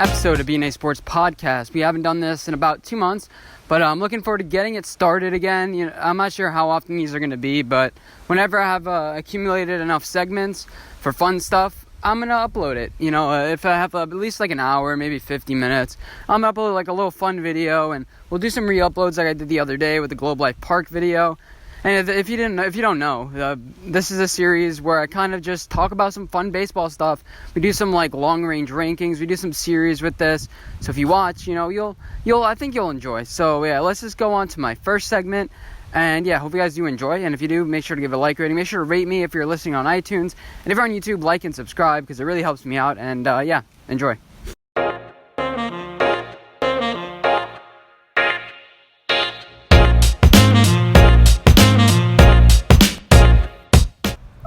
episode of BnA Sports Podcast. We haven't done this in about 2 months, but I'm looking forward to getting it started again. I'm not sure how often these are going to be, but whenever I have accumulated enough segments for fun stuff, I'm going to upload it. If I have at least like an hour, maybe 50 minutes, I'm going to upload like a little fun video, and we'll do some re-uploads like I did the other day with the Globe Life Park video. And if you don't know, this is a series where I kind of just talk about some fun baseball stuff. We do some like long range rankings. We do some series with this. So if you watch, I think you'll enjoy. So yeah, let's just go on to my first segment. And yeah, hope you guys do enjoy. And if you do, make sure to give a like rating. Make sure to rate me if you're listening on iTunes. And if you're on YouTube, like and subscribe because it really helps me out. And yeah, enjoy.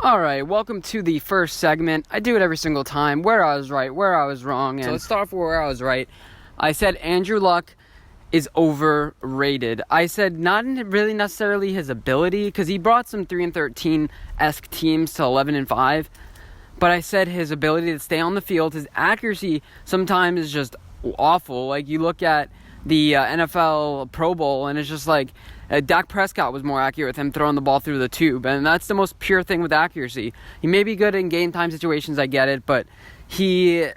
Alright, welcome to the first segment. I do it every single time, where I was right, where I was wrong. And so let's start off where I was right. I said Andrew Luck is overrated. I said not really necessarily his ability, because he brought some 3-13-esque teams to 11-5. But I said his ability to stay on the field, his accuracy sometimes is just awful. Like you look at the NFL Pro Bowl, and it's just like Dak Prescott was more accurate with him throwing the ball through the tube, and that's the most pure thing with accuracy. He may be good in game time situations, I get it, but he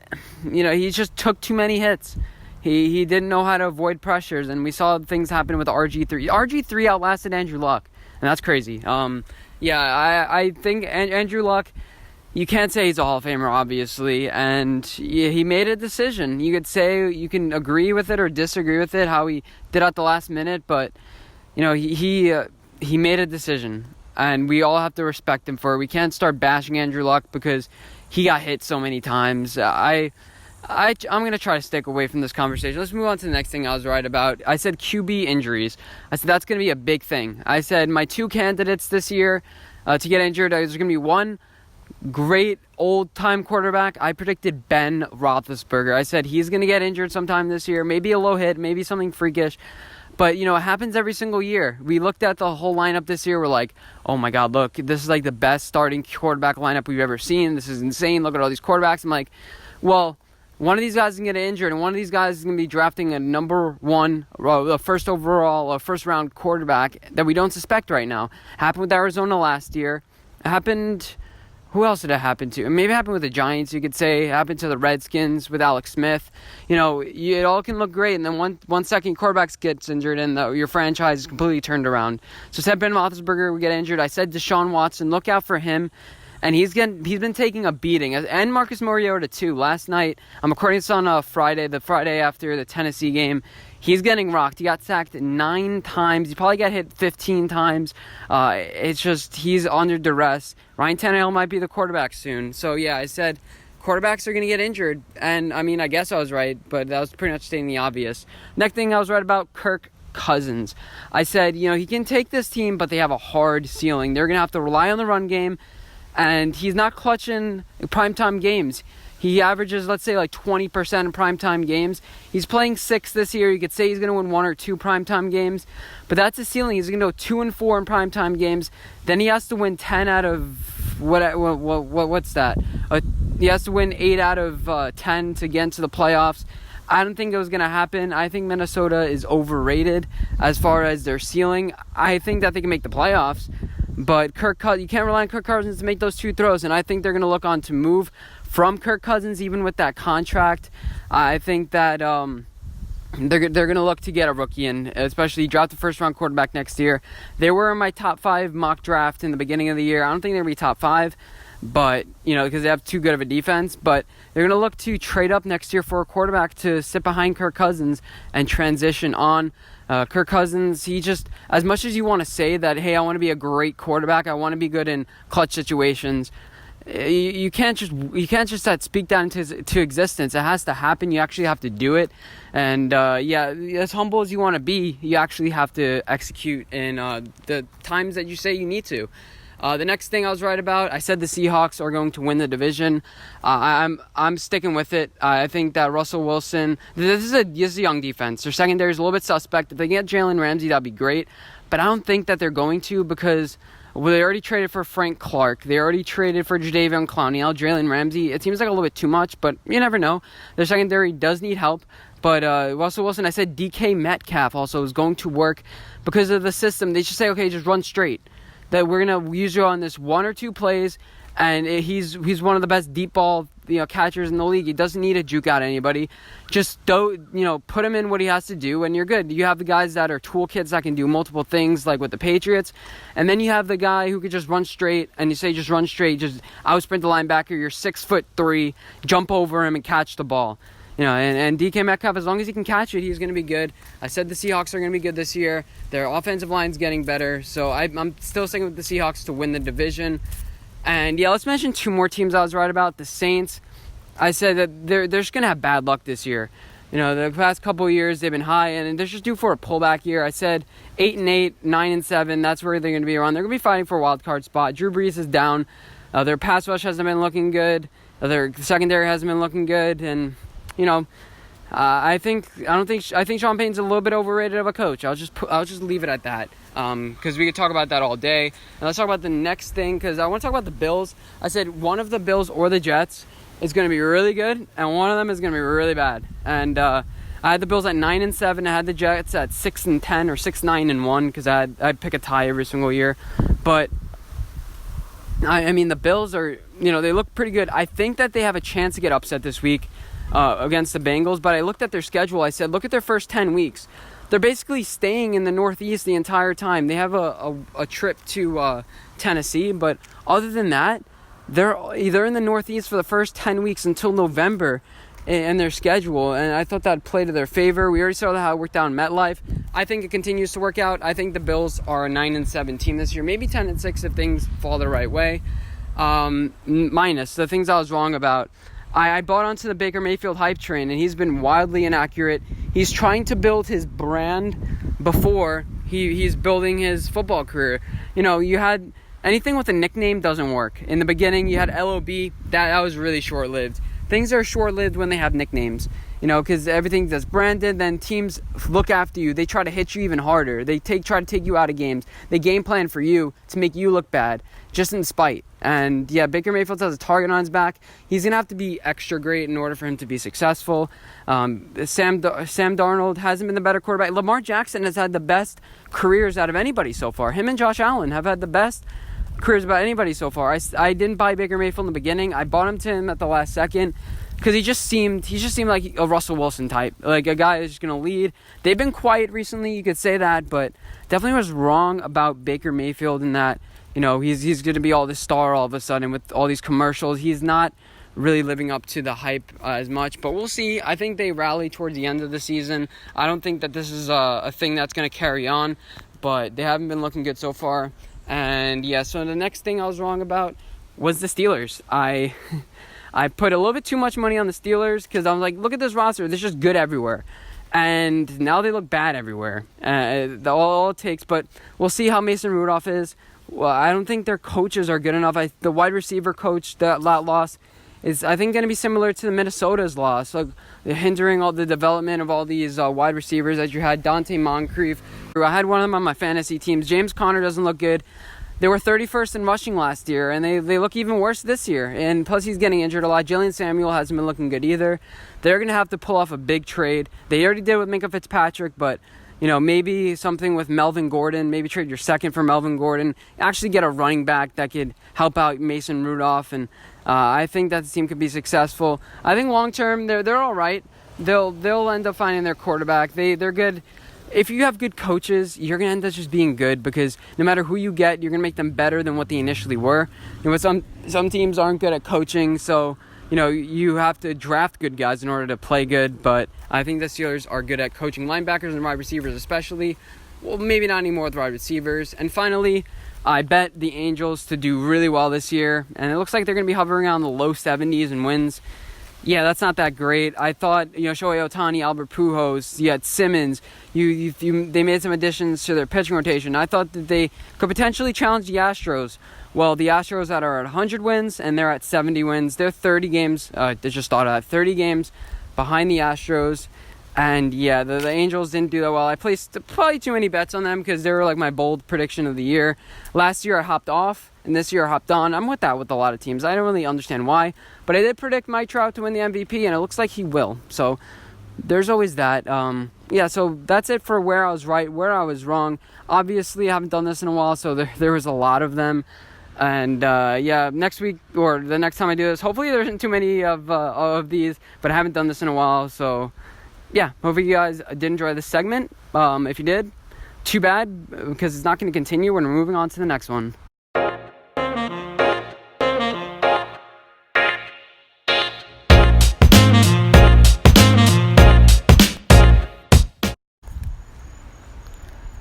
just took too many hits. He didn't know how to avoid pressures, and we saw things happen with RG3. RG3 outlasted Andrew Luck, and that's crazy. I think Andrew Luck, you can't say he's a Hall of Famer, obviously, and he made a decision. You could say you can agree with it or disagree with it, how he did at the last minute, but he made a decision, and we all have to respect him for it. We can't start bashing Andrew Luck because he got hit so many times. I'm going to try to stick away from this conversation. Let's move on to the next thing I was right about. I said QB injuries. I said that's going to be a big thing. I said my two candidates this year to get injured, there's going to be one great old-time quarterback. I predicted Ben Roethlisberger. I said he's going to get injured sometime this year. Maybe a low hit, maybe something freakish. But, it happens every single year. We looked at the whole lineup this year. We're like, oh, my God, look, this is like the best starting quarterback lineup we've ever seen. This is insane. Look at all these quarterbacks. I'm like, well, one of these guys is going to get injured, and one of these guys is going to be drafting a number one, the first overall, first-round quarterback that we don't suspect right now. Happened with Arizona last year. It happened... Who else did it happen to? Maybe it happened with the Giants, you could say. It happened to the Redskins with Alex Smith. It all can look great, and then one second quarterback gets injured, and your franchise is completely turned around. So I said Ben Roethlisberger would get injured. I said Deshaun Watson, look out for him. And he's been taking a beating. And Marcus Mariota, too. Last night, I'm recording this on Friday, the Friday after the Tennessee game. He's getting rocked. He got sacked 9 times. He probably got hit 15 times. It's just, he's under duress. Ryan Tannehill might be the quarterback soon. So, yeah, I said quarterbacks are going to get injured. And, I guess I was right, but that was pretty much stating the obvious. Next thing I was right about, Kirk Cousins. I said, he can take this team, but they have a hard ceiling. They're going to have to rely on the run game. And he's not clutching primetime games. He averages, let's say, like 20% in primetime games. He's playing 6 this year. You could say he's going to win 1 or 2 primetime games. But that's his ceiling. He's going to go 2-4 in primetime games. Then he has to win 10 out of... What's that? He has to win 8 out of 10 to get into the playoffs. I don't think it was going to happen. I think Minnesota is overrated as far as their ceiling. I think that they can make the playoffs. But you can't rely on Kirk Cousins to make those 2 throws, and I think they're going to look on to move from Kirk Cousins, even with that contract. I think that they're going to look to get a rookie in, especially draft the first-round quarterback next year. They were in my top 5 mock draft in the beginning of the year. I don't think they're going to be top 5, but because they have too good of a defense. But they're going to look to trade up next year for a quarterback to sit behind Kirk Cousins and transition on. Kirk Cousins, he just, as much as you want to say that, hey, I want to be a great quarterback, I want to be good in clutch situations, you can't just speak that into existence. It has to happen. You actually have to do it. And as humble as you want to be, you actually have to execute in the times that you say you need to. The next thing I was right about, I said the Seahawks are going to win the division. I'm sticking with it. I think that Russell Wilson, this is a young defense. Their secondary is a little bit suspect. If they get Jalen Ramsey, that'd be great. But I don't think that they're going to because, Well, they already traded for Frank Clark. They already traded for Jadeveon Clowney. Jalen Ramsey. It seems like a little bit too much, but you never know. Their secondary does need help. But Russell Wilson, I said DK Metcalf also is going to work because of the system. They should say, okay, just run straight. That we're going to use you on this 1 or 2 plays, and he's one of the best deep ball catchers in the league. He doesn't need to juke out anybody. Just put him in what he has to do, and you're good. You have the guys that are toolkits that can do multiple things, like with the Patriots, and then you have the guy who could just run straight, and you say just run straight, just out sprint the linebacker. You're 6'3", jump over him and catch the ball. And DK Metcalf, as long as he can catch it, he's going to be good. I said the Seahawks are going to be good this year. Their offensive line's getting better, so I'm still sticking with the Seahawks to win the division. And yeah, let's mention 2 more teams I was right about. The Saints, I said that they're just going to have bad luck this year. The past couple of years they've been high, and they're just due for a pullback year. I said 8-8, 9-7. That's where they're going to be around. They're going to be fighting for a wild card spot. Drew Brees is down. Their pass rush hasn't been looking good. Their secondary hasn't been looking good, and I think Sean Payton's a little bit overrated of a coach. I'll just leave it at that. Because we could talk about that all day. And let's talk about the next thing, because I want to talk about the Bills. I said one of the Bills or the Jets is going to be really good, and one of them is going to be really bad. And I had the Bills at 9-7. I had the Jets at 6-10 or 6-9-1, because I'd pick a tie every single year. But I mean, the Bills are, they look pretty good. I think that they have a chance to get upset this week against the Bengals. But I looked at their schedule. I said, look at their first 10 weeks. They're basically staying in the Northeast the entire time. They have a trip to Tennessee, but other than that, they're either in the Northeast for the first 10 weeks until November in their schedule, and I thought that played to their favor. We already saw how it worked out in MetLife. I think it continues to work out. I think the Bills are a 9-7 team this year, maybe 10-6 if things fall the right way, minus the things I was wrong about. I bought onto the Baker Mayfield hype train, and he's been wildly inaccurate. He's trying to build his brand before he's building his football career. You had anything with a nickname doesn't work. In the beginning, you had LOB. That was really short-lived. Things are short-lived when they have nicknames, because everything that's branded, then teams look after you. They try to hit you even harder. They try to take you out of games. They game plan for you to make you look bad, just in spite. And yeah, Baker Mayfield has a target on his back. He's going to have to be extra great in order for him to be successful. Sam Darnold hasn't been the better quarterback. Lamar Jackson has had the best careers out of anybody so far. Him and Josh Allen have had the best careers about anybody so far. I didn't buy Baker Mayfield in the beginning. I bought him to him at the last second because he just seemed like a Russell Wilson type, like a guy who's just going to lead. They've been quiet recently, you could say that, but definitely was wrong about Baker Mayfield in that, he's going to be all this star all of a sudden with all these commercials. He's not really living up to the hype as much, but we'll see. I think they rally towards the end of the season. I don't think that this is a thing that's going to carry on, but they haven't been looking good so far. And yeah, so the next thing I was wrong about was the Steelers. I put a little bit too much money on the Steelers because I was like, look at this roster. They're just good everywhere. And now they look bad everywhere. All it takes. But we'll see how Mason Rudolph is. Well, I don't think their coaches are good enough. The wide receiver coach that loss is, I think, going to be similar to the Minnesota's loss. Like, they're hindering all the development of all these wide receivers that you had. Dante Moncrief. I had one of them on my fantasy teams. James Conner doesn't look good. They were 31st in rushing last year, and they look even worse this year. And plus, he's getting injured a lot. Jalen Samuel hasn't been looking good either. They're going to have to pull off a big trade. They already did with Minkah Fitzpatrick, but maybe something with Melvin Gordon. Maybe trade your second for Melvin Gordon. Actually get a running back that could help out Mason Rudolph, and I think that the team could be successful. I think long term they're all right. They'll end up finding their quarterback. They're good. If you have good coaches, you're going to end up just being good because no matter who you get, you're going to make them better than what they initially were. Some teams aren't good at coaching, so you have to draft good guys in order to play good. But I think the Steelers are good at coaching linebackers and wide receivers especially. Well, maybe not anymore with wide receivers. And finally, I bet the Angels to do really well this year, and it looks like they're going to be hovering around the low 70s in wins. Yeah, that's not that great. I thought, Shohei Ohtani, Albert Pujols, you had Simmons. They made some additions to their pitching rotation. I thought that they could potentially challenge the Astros. Well, the Astros that are at 100 wins, and they're at 70 wins. They're 30 games. They just started at 30 games behind the Astros. And yeah, the Angels didn't do that well. I placed probably too many bets on them because they were like my bold prediction of the year. Last year I hopped off, and this year I hopped on. I'm with that with a lot of teams. I don't really understand why, but I did predict Mike Trout to win the MVP, and it looks like he will. So there's always that. Yeah, so that's it for where I was right, where I was wrong. Obviously, I haven't done this in a while, so there was a lot of them. And yeah, next week or the next time I do this, hopefully there isn't too many of these, but I haven't done this in a while, so yeah, hopefully you guys did enjoy this segment. If you did, too bad, because it's not going to continue when we're moving on to the next one.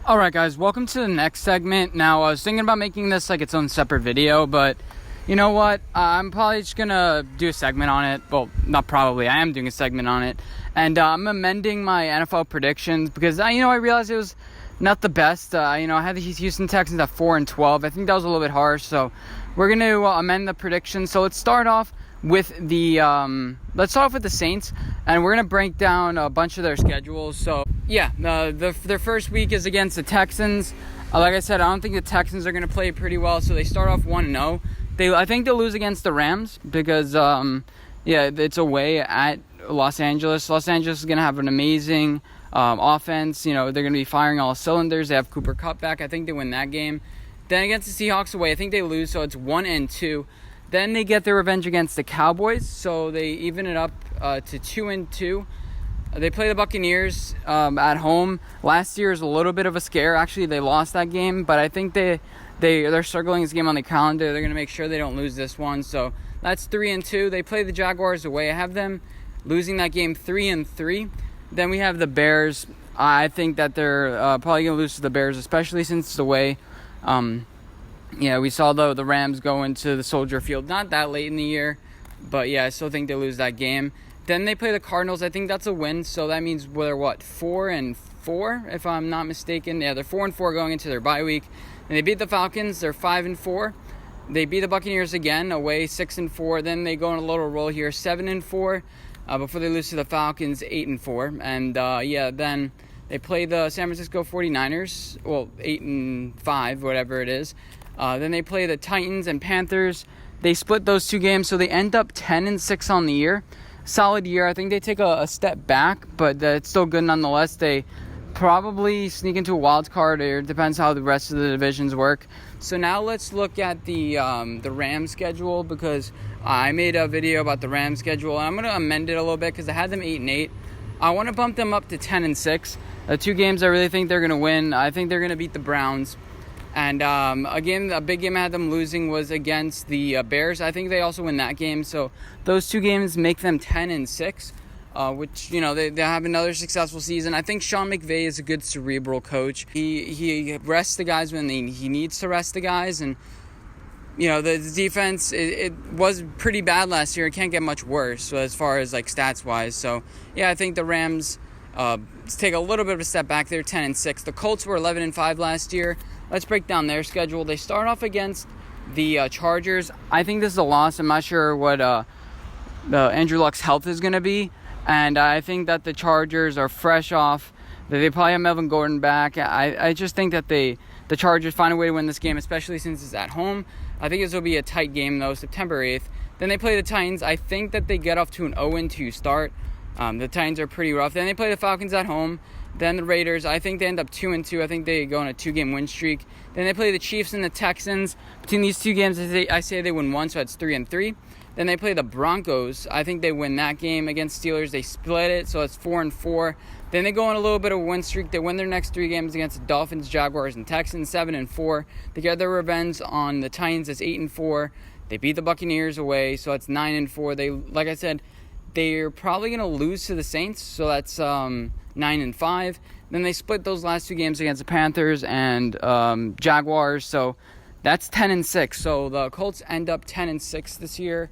Alright guys, welcome to the next segment. Now, I was thinking about making this like its own separate video, but you know what? I'm probably just going to do a segment on it. Well, not probably. I am doing a segment on it. And I'm amending my NFL predictions because, I realized it was not the best. I had the Houston Texans at 4-12. I think that was a little bit harsh. So we're going to amend the predictions. So let's start off with the Saints, and we're going to break down a bunch of their schedules. So yeah, their first week is against the Texans. Like I said, I don't think the Texans are going to play pretty well. So they start off 1-0. I think they'll lose against the Rams because, it's away at Los Angeles. Los Angeles is going to have an amazing offense. They're going to be firing all cylinders. They have Cooper Kupp back. I think they win that game. Then against the Seahawks away, I think they lose, so it's 1-2. Then they get their revenge against the Cowboys, so they even it up to 2-2. They play the Buccaneers at home. Last year is a little bit of a scare. Actually, they lost that game, but I think they're circling this game on the calendar. They're going to make sure they don't lose this one. So that's 3-2. They play the Jaguars away. I have them losing that game 3-3. Then we have the Bears. I think that they're probably going to lose to the Bears, especially since it's away. We saw the Rams go into the Soldier Field not that late in the year. But yeah, I still think they lose that game. Then they play the Cardinals. I think that's a win. So that means they're 4-4, if I'm not mistaken. Yeah, they're 4-4 going into their bye week. And they beat the Falcons. They're 5-4. They beat the Buccaneers again, away 6-4. Then they go on a little roll here, 7-4. Before they lose to the Falcons, 8-4. And then they play the San Francisco 49ers. Well, 8-5, whatever it is. Then they play the Titans and Panthers. They split those two games, so they end up 10-6 on the year. Solid year. I think they take a step back, but it's still good nonetheless. They probably sneak into a wild card. It depends how the rest of the divisions work. So now let's look at the Rams schedule, because I made a video about the Rams schedule. And I'm going to amend it a little bit because I had them 8-8. I want to bump them up to 10-6. The two games I really think they're going to win. I think they're going to beat the Browns. And again, a big game I had them losing was against the Bears. I think they also win that game. So those two games make them 10-6, which, they have another successful season. I think Sean McVay is a good cerebral coach. He rests the guys when he needs to rest the guys. And, the defense, it was pretty bad last year. It can't get much worse as far as, stats-wise. So, yeah, I think the Rams take a little bit of a step back. They're 10-6. The Colts were 11-5 last year. Let's break down their schedule. They start off against the Chargers. I think this is a loss. I'm not sure what Andrew Luck's health is going to be. And I think that the Chargers are fresh off. They probably have Melvin Gordon back. I just think that the Chargers find a way to win this game, especially since it's at home. I think this will be a tight game, though, September 8th. Then they play the Titans. I think that they get off to an 0-2 start. The Titans are pretty rough. Then they play the Falcons at home. Then the Raiders, I think they end up 2-2. I think they go on a 2-game win streak. Then they play the Chiefs and the Texans. Between these two games, I say they win one, so it's 3-3. Then they play the Broncos. I think they win that game against Steelers. They split it, so it's 4-4. Then they go on a little bit of a win streak. They win their next three games against the Dolphins, Jaguars, and Texans, 7-4. They get their revenge on the Titans. It's 8-4. They beat the Buccaneers away, so it's 9-4. They, like I said, they're probably going to lose to the Saints, so that's 9-5. Then they split those last two games against the Panthers and Jaguars, so that's 10-6. So the Colts end up 10-6 this year.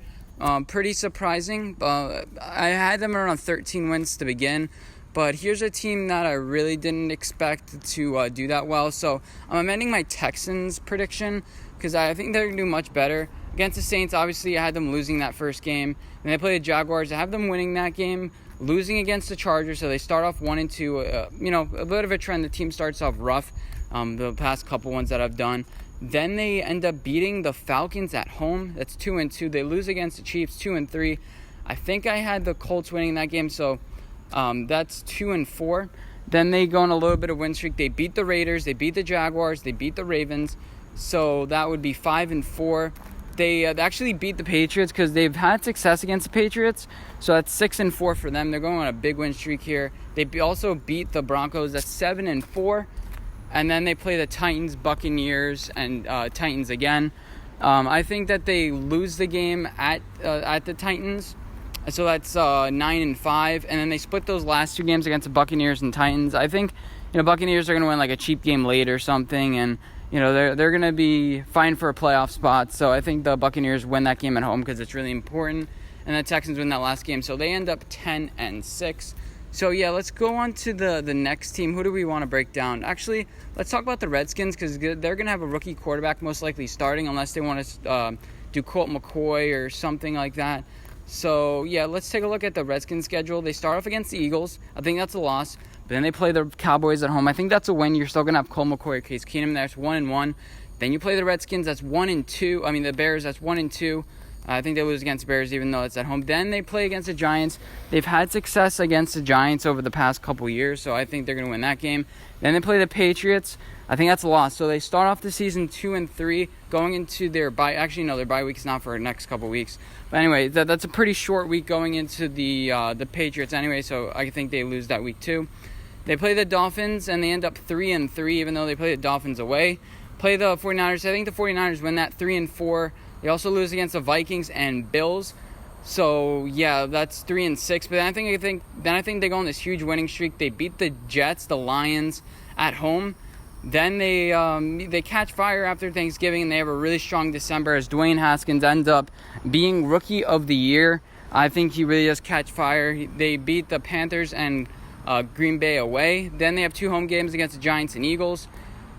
Pretty surprising. I had them around 13 wins to begin, but here's a team that I really didn't expect to do that well. So I'm amending my Texans prediction because I think they're going to do much better. Against the Saints, obviously, I had them losing that first game. And they play the Jaguars. I have them winning that game. losing against the Chargers. So they start off 1-2. A bit of a trend. The team starts off rough. The past couple ones that I've done. Then they end up beating the Falcons at home. That's 2-2. They lose against the Chiefs 2-3. I think I had the Colts winning that game, so that's 2-4. Then they go on a little bit of win streak. They beat the Raiders, they beat the Jaguars, they beat the Ravens. So that would be 5-4. They actually beat the Patriots because they've had success against the Patriots. So that's 6-4 for them. They're going on a big win streak here. They also beat the Broncos. That's 7-4. And then they play the Titans, Buccaneers, and Titans again. I think that they lose the game at the Titans. So that's 9-5. And then they split those last two games against the Buccaneers and Titans. I think Buccaneers are going to win like a cheap game late or something. And they're going to be fighting for a playoff spot. So I think the Buccaneers win that game at home because it's really important. And the Texans win that last game. So they end up 10-6. So, yeah, let's go on to the next team. Who do we want to break down? Actually, let's talk about the Redskins because they're going to have a rookie quarterback most likely starting unless they want to do Colt McCoy or something like that. So, yeah, let's take a look at the Redskins schedule. They start off against the Eagles. I think that's a loss. But then they play the Cowboys at home. I think that's a win. You're still going to have Colt McCoy or Case Keenum. That's 1-1. Then you play the Redskins. That's 1-2. I mean, the Bears, that's 1-2. I think they lose against the Bears even though it's at home. Then they play against the Giants. They've had success against the Giants over the past couple years, so I think they're going to win that game. Then they play the Patriots. I think that's a loss. So they start off the season 2-3, going into their bye. Actually, no, their bye week is not for the next couple weeks. But anyway, that's a pretty short week going into the Patriots anyway, so I think they lose that week too. They play the Dolphins, and they end up 3-3, even though they play the Dolphins away. Play the 49ers. I think the 49ers win that 3-4. They also lose against the Vikings and Bills. So, yeah, that's 3-6. But then I think they go on this huge winning streak. They beat the Jets, the Lions at home. Then they catch fire after Thanksgiving, and they have a really strong December as Dwayne Haskins ends up being Rookie of the Year. I think he really does catch fire. They beat the Panthers and Green Bay away. Then they have two home games against the Giants and Eagles.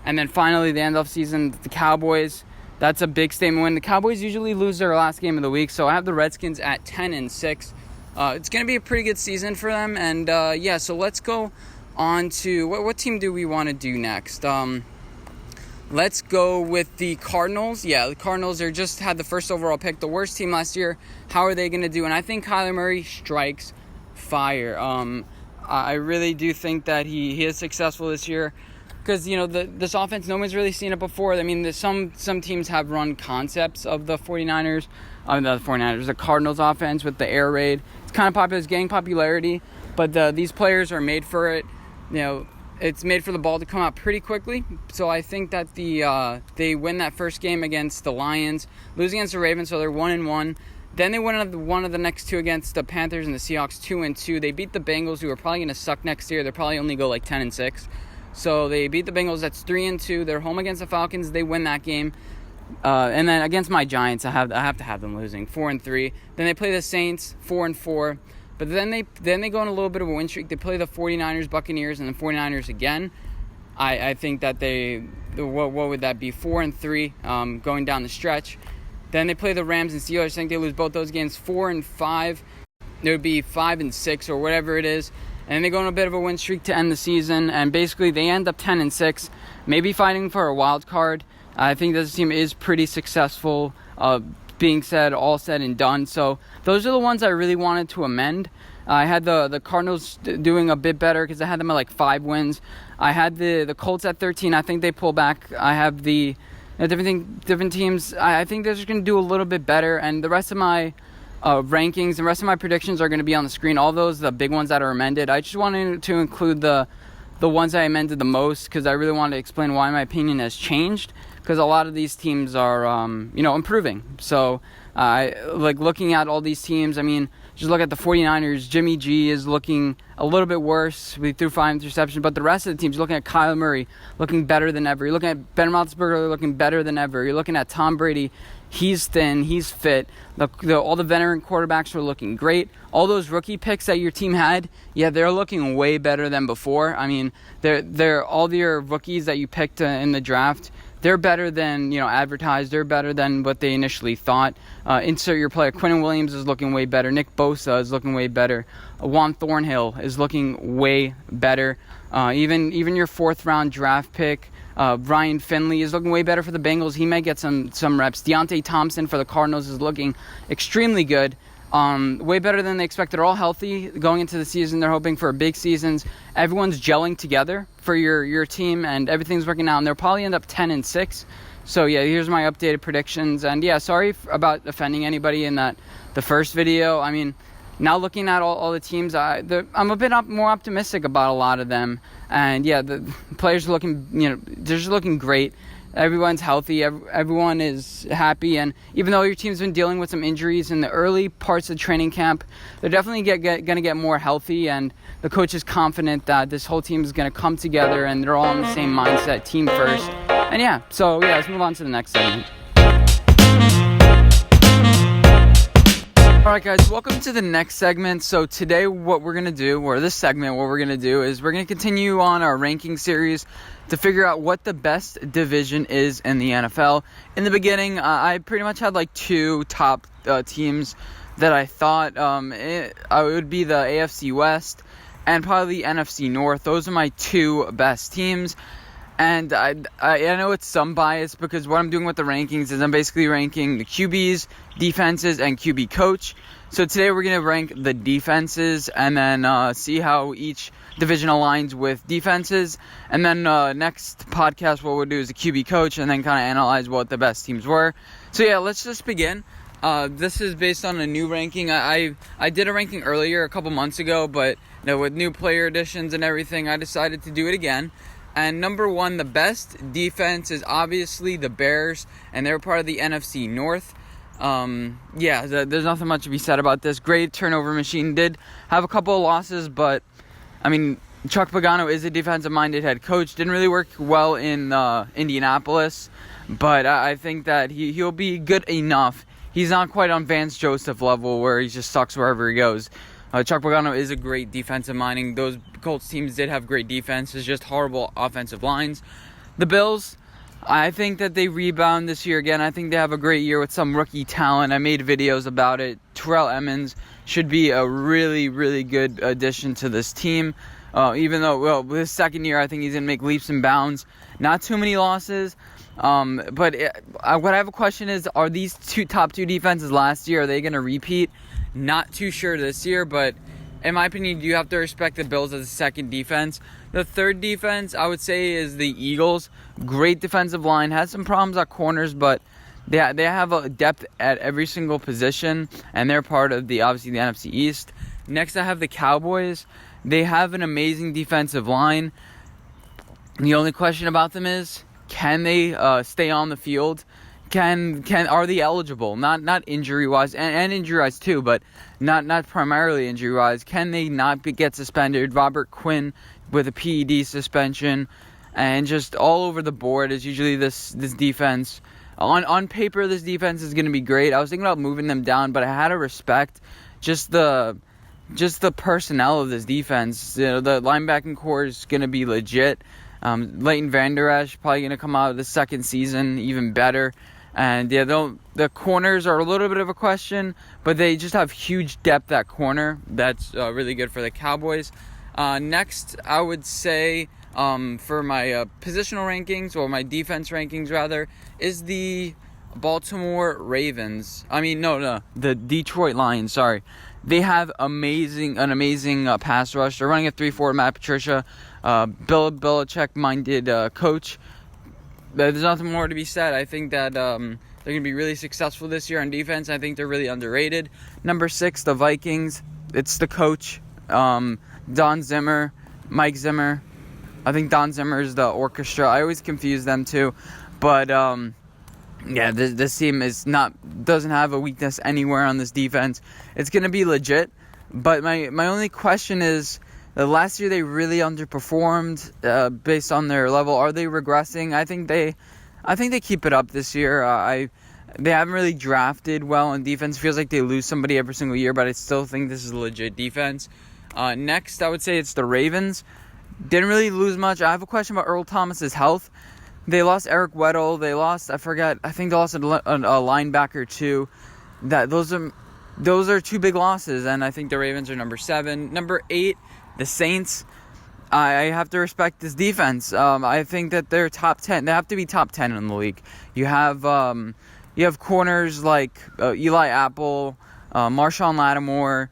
And then finally, the end of the season, the Cowboys. That's a big statement win. The Cowboys usually lose their last game of the week, so I have the Redskins at 10-6. It's going to be a pretty good season for them. And, so let's go on to what team do we want to do next? Let's go with the Cardinals. Yeah, the Cardinals just had the first overall pick, the worst team last year. How are they going to do? And I think Kyler Murray strikes fire. I really do think that he is successful this year. Because, this offense, no one's really seen it before. I mean, some teams have run concepts of the 49ers. The Cardinals offense with the air raid. It's kind of popular. It's gaining popularity. But these players are made for it. It's made for the ball to come out pretty quickly. So I think that they win that first game against the Lions. Lose against the Ravens, so they're 1-1. Then they win one of the next two against the Panthers and the Seahawks, 2-2. They beat the Bengals, who are probably going to suck next year. They'll probably only go like 10-6. So they beat the Bengals. That's 3-2. They're home against the Falcons. They win that game. And then against my Giants, I have to have them losing 4-3. Then they play the Saints 4-4. But then they go on a little bit of a win streak. They play the 49ers, Buccaneers, and the 49ers again. I think that what would that be? 4-3 going down the stretch. Then they play the Rams and Steelers. I think they lose both those games 4-5. It would be 5-6 or whatever it is. And they go on a bit of a win streak to end the season. And basically, they end up 10-6, maybe fighting for a wild card. I think this team is pretty successful, all said and done. So those are the ones I really wanted to amend. I had the Cardinals doing a bit better because I had them at like 5 wins. I had the Colts at 13. I think they pull back. I have the different teams. I think they're just going to do a little bit better. And the rest of my rankings, the rest of my predictions are going to be on the screen. All those, the big ones that are amended. I just wanted to include the ones I amended the most because I really wanted to explain why my opinion has changed. Because a lot of these teams are, improving. So, looking at all these teams, I mean, just look at the 49ers. Jimmy G is looking a little bit worse. We threw 5 interceptions. But the rest of the teams, you're looking at Kyler Murray looking better than ever. You're looking at Ben Roethlisberger looking better than ever. You're looking at Tom Brady. He's thin. He's fit. All the veteran quarterbacks are looking great. All those rookie picks that your team had, yeah, they're looking way better than before. I mean, they're all your rookies that you picked in the draft. they're better than, advertised. They're better than what they initially thought. Insert your player. Quinnen Williams is looking way better. Nick Bosa is looking way better. Juan Thornhill is looking way better. Even your 4th-round draft pick, Ryan Finley, is looking way better for the Bengals. He may get some reps. Deontay Thompson for the Cardinals is looking extremely good. Way better than they expected. They're all healthy going into the season. They're hoping for big seasons. Everyone's gelling together for your team, and everything's working out. And they'll probably end up 10-6. So yeah, here's my updated predictions. And yeah, sorry about offending anybody in the first video. I mean, now looking at all the teams, I'm a bit more optimistic about a lot of them. And yeah, the players are looking, they're just looking great. Everyone's healthy. Everyone is happy. And even though your team's been dealing with some injuries in the early parts of training camp, they're definitely going to get more healthy. And the coach is confident that this whole team is going to come together and they're all in the same mindset, team first. And yeah, let's move on to the next segment. Alright guys, welcome to the next segment. So today is we're going to continue on our ranking series to figure out what the best division is in the NFL. In the beginning, I pretty much had like 2 top teams that I thought it would be the AFC West and probably the NFC North. Those are my 2 best teams. And I know it's some bias because what I'm doing with the rankings is I'm basically ranking the QBs, defenses, and QB coach. So today we're going to rank the defenses and then see how each division aligns with defenses. And then next podcast what we'll do is the QB coach and then kind of analyze what the best teams were. So yeah, let's just begin. This is based on a new ranking. I did a ranking earlier a couple months ago, but with new player additions and everything, I decided to do it again. And number 1, the best defense is obviously the Bears, and they're part of the NFC North. There's nothing much to be said about this. Great turnover machine. Did have a couple of losses, but, I mean, Chuck Pagano is a defensive-minded head coach. Didn't really work well in Indianapolis, but I think that he'll be good enough. He's not quite on Vance Joseph level where he just sucks wherever he goes. Chuck Pagano is a great defensive minding. Those Colts teams did have great defenses, just horrible offensive lines. The Bills, I think that they rebound this year again. I think they have a great year with some rookie talent. I made videos about it. Terrell Emmons should be a really, really good addition to this team. Even though, his second year, I think he's going to make leaps and bounds. Not too many losses. What I have a question is, are these top two defenses last year, are they going to repeat? Not too sure this year, but in my opinion, you have to respect the Bills as a second defense. The third defense, I would say, is the Eagles. Great defensive line. Has some problems at corners, but they have a depth at every single position, and they're part of obviously the NFC East. Next, I have the Cowboys. They have an amazing defensive line. The only question about them is, can they stay on the field? Are they eligible? Not injury wise and injury wise too, but not primarily injury wise. Can they not get suspended? Robert Quinn with a PED suspension, and just all over the board is usually this defense. On paper, this defense is going to be great. I was thinking about moving them down, but I had to respect just the personnel of this defense. The linebacking core is going to be legit. Leighton Vander Esch probably going to come out of the second season even better. And yeah, the corners are a little bit of a question, but they just have huge depth at corner. That's really good for the Cowboys. Next, I would say for my positional rankings, or my defense rankings rather, is the Baltimore Ravens. The Detroit Lions, sorry. They have an amazing pass rush. They're running a 3-4 Matt Patricia, Bill Belichick-minded coach. There's nothing more to be said. I think that they're going to be really successful this year on defense. I think they're really underrated. Number 6, the Vikings. It's the coach, Don Zimmer, Mike Zimmer. I think Don Zimmer is the orchestra. I always confuse them too. But this team doesn't have a weakness anywhere on this defense. It's going to be legit. But my only question is, last year they really underperformed based on their level. Are they regressing? I think they keep it up this year. They haven't really drafted well on defense. It feels like they lose somebody every single year, but I still think this is a legit defense. Next, I would say it's the Ravens. Didn't really lose much. I have a question about Earl Thomas's health. They lost Eric Weddle. They lost, I think they lost a linebacker too. Those are two big losses, and I think the Ravens are number 7. Number 8, the Saints. I have to respect this defense. I think that they're top 10. They have to be top 10 in the league. You have corners like Eli Apple, Marshawn Lattimore.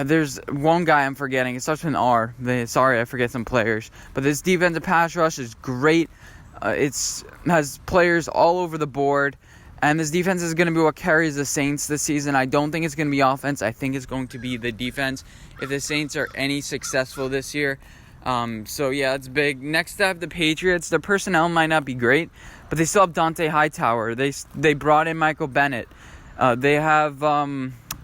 There's one guy I'm forgetting. It starts with an R. Sorry, I forget some players. But this defensive pass rush is great. It has players all over the board. And this defense is going to be what carries the Saints this season. I don't think it's going to be offense. I think it's going to be the defense if the Saints are any successful this year. So, yeah, it's big. Next up, the Patriots. Their personnel might not be great, but they still have Dante Hightower. They brought in Michael Bennett. They have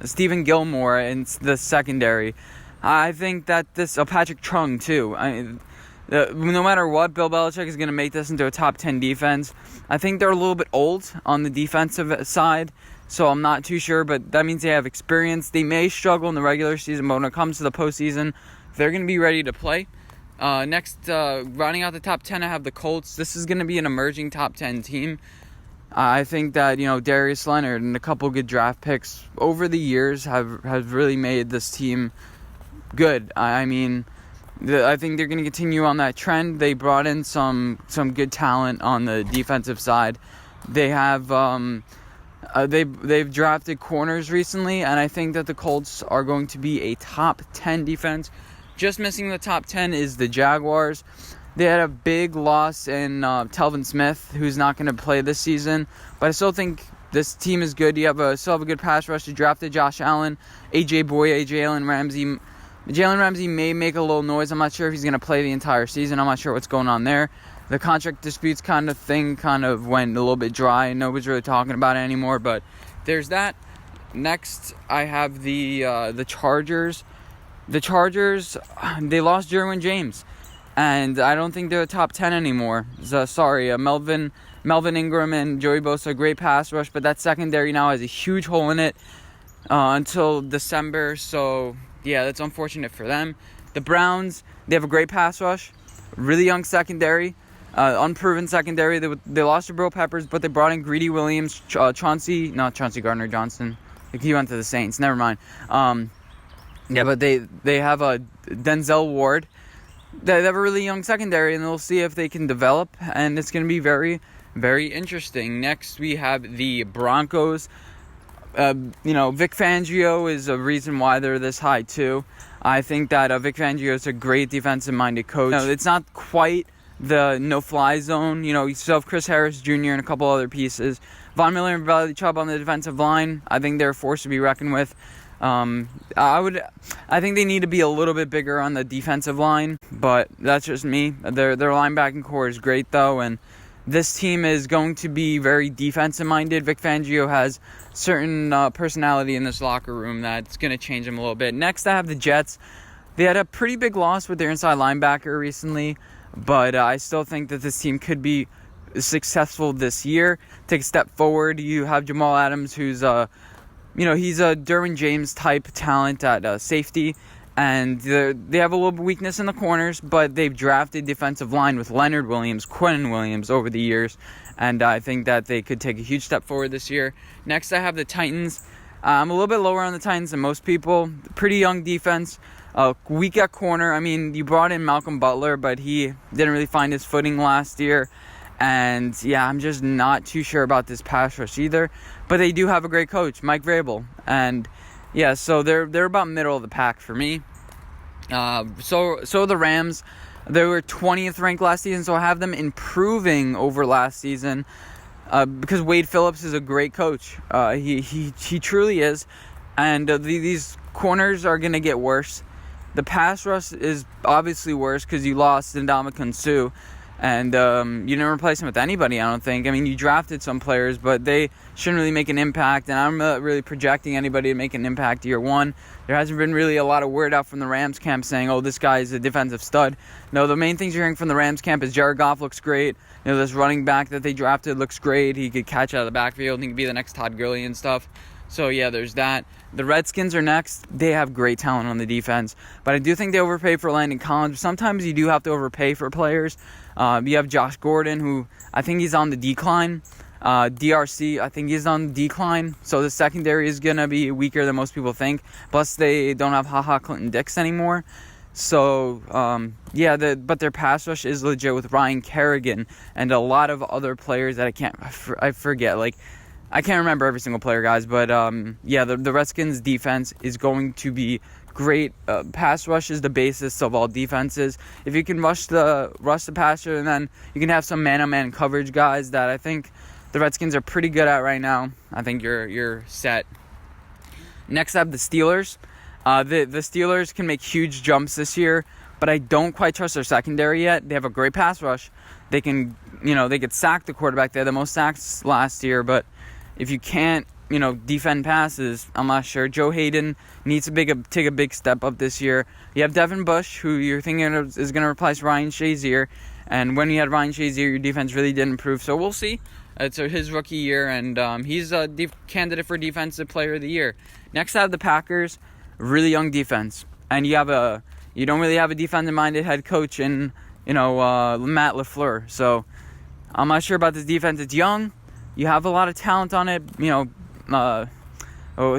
Stephen Gilmore in the secondary. I think that Patrick Chung, too. No matter what, Bill Belichick is going to make this into a top 10 defense. I think they're a little bit old on the defensive side, so I'm not too sure, but that means they have experience. They may struggle in the regular season, but when it comes to the postseason, they're going to be ready to play. Next, rounding out the top 10, I have the Colts. This is going to be an emerging top 10 team. I think that, Darius Leonard and a couple good draft picks over the years have really made this team good. I think they're going to continue on that trend. They brought in some good talent on the defensive side. They have they've drafted corners recently, and I think that the Colts are going to be a top 10 defense. Just missing the top 10 is the Jaguars. They had a big loss in Telvin Smith, who's not going to play this season, but I still think this team is good. You still have a good pass rush. You drafted Josh Allen, AJ Boye, Jalen Ramsey. Jalen Ramsey may make a little noise. I'm not sure if he's going to play the entire season. I'm not sure what's going on there. The contract disputes kind of went a little bit dry, and nobody's really talking about it anymore, but there's that. Next, I have the Chargers. The Chargers, they lost Derwin James, and I don't think they're a top 10 anymore. Sorry, Melvin Ingram and Joey Bosa, great pass rush, but that secondary now has a huge hole in it until December, so yeah, that's unfortunate for them. The Browns, they have a great pass rush, really young secondary, unproven secondary. They lost Jabril Peppers, but they brought in Greedy Williams, Chauncey Gardner-Johnson. He went to the Saints. Never mind. But they have a Denzel Ward. They have a really young secondary, and we'll see if they can develop. And it's going to be very, very interesting. Next, we have the Broncos. Vic Fangio is a reason why they're this high too. I think that Vic Fangio is a great defensive-minded coach. It's not quite the no-fly zone. You still have Chris Harris Jr. and a couple other pieces. Von Miller and Bradley Chubb on the defensive line. I think they're a force to be reckoned with. I think they need to be a little bit bigger on the defensive line, but that's just me. Their linebacking core is great though, and this team is going to be very defensive-minded. Vic Fangio has certain personality in this locker room that's going to change them a little bit. Next, I have the Jets. They had a pretty big loss with their inside linebacker recently, but I still think that this team could be successful this year. Take a step forward. You have Jamal Adams, who's he's a Derwin James type talent at safety, and they have a little weakness in the corners, but they've drafted defensive line with Leonard Williams, Quinnen Williams over the years, and I think that they could take a huge step forward this year. Next, I have the Titans. I'm a little bit lower on the Titans than most people. Pretty young defense, weak at corner. You brought in Malcolm Butler, but he didn't really find his footing last year. And yeah, I'm just not too sure about this pass rush either. But they do have a great coach, Mike Vrabel. And yeah, so they're about middle of the pack for me. So the Rams, they were 20th ranked last season, so I have them improving over last season. Because Wade Phillips is a great coach. He truly is. And these corners are going to get worse. The pass rush is obviously worse because you lost Ndamukong Suh. And you didn't replace him with anybody, I don't think. You drafted some players, but they shouldn't really make an impact. And I'm not really projecting anybody to make an impact year one. There hasn't been really a lot of word out from the Rams camp saying, oh, this guy's a defensive stud. No, the main things you're hearing from the Rams camp is Jared Goff looks great. This running back that they drafted looks great. He could catch out of the backfield. He could be the next Todd Gurley and stuff. So, yeah, there's that. The Redskins are next. They have great talent on the defense, but I do think they overpay for Landon Collins. Sometimes you do have to overpay for players. You have Josh Gordon, who I think he's on the decline. DRC, I think he's on the decline. So the secondary is going to be weaker than most people think. Plus, they don't have HaHa Clinton-Dix anymore. So, but their pass rush is legit with Ryan Kerrigan and a lot of other players that I forget. Like, I can't remember every single player, guys. But, the Redskins defense is going to be great. Pass rush is the basis of all defenses. If you can rush the passer, and then you can have some man-on-man coverage guys that I think the Redskins are pretty good at right now, I think you're set. Next, I have the Steelers. The Steelers can make huge jumps this year, but I don't quite trust their secondary yet. They have a great pass rush. They can, they could sack the quarterback. They had the most sacks last year, but if you can't, defend passes, I'm not sure. Joe Hayden needs to take a big step up this year. You have Devin Bush, who you're thinking is going to replace Ryan Shazier, and when you had Ryan Shazier, your defense really didn't improve, so we'll see. It's his rookie year, and he's a candidate for Defensive Player of the Year. Next, I have the Packers. Really young defense, and you don't really have a defensive-minded head coach in Matt LaFleur. So I'm not sure about this defense. It's young. You have a lot of talent on it.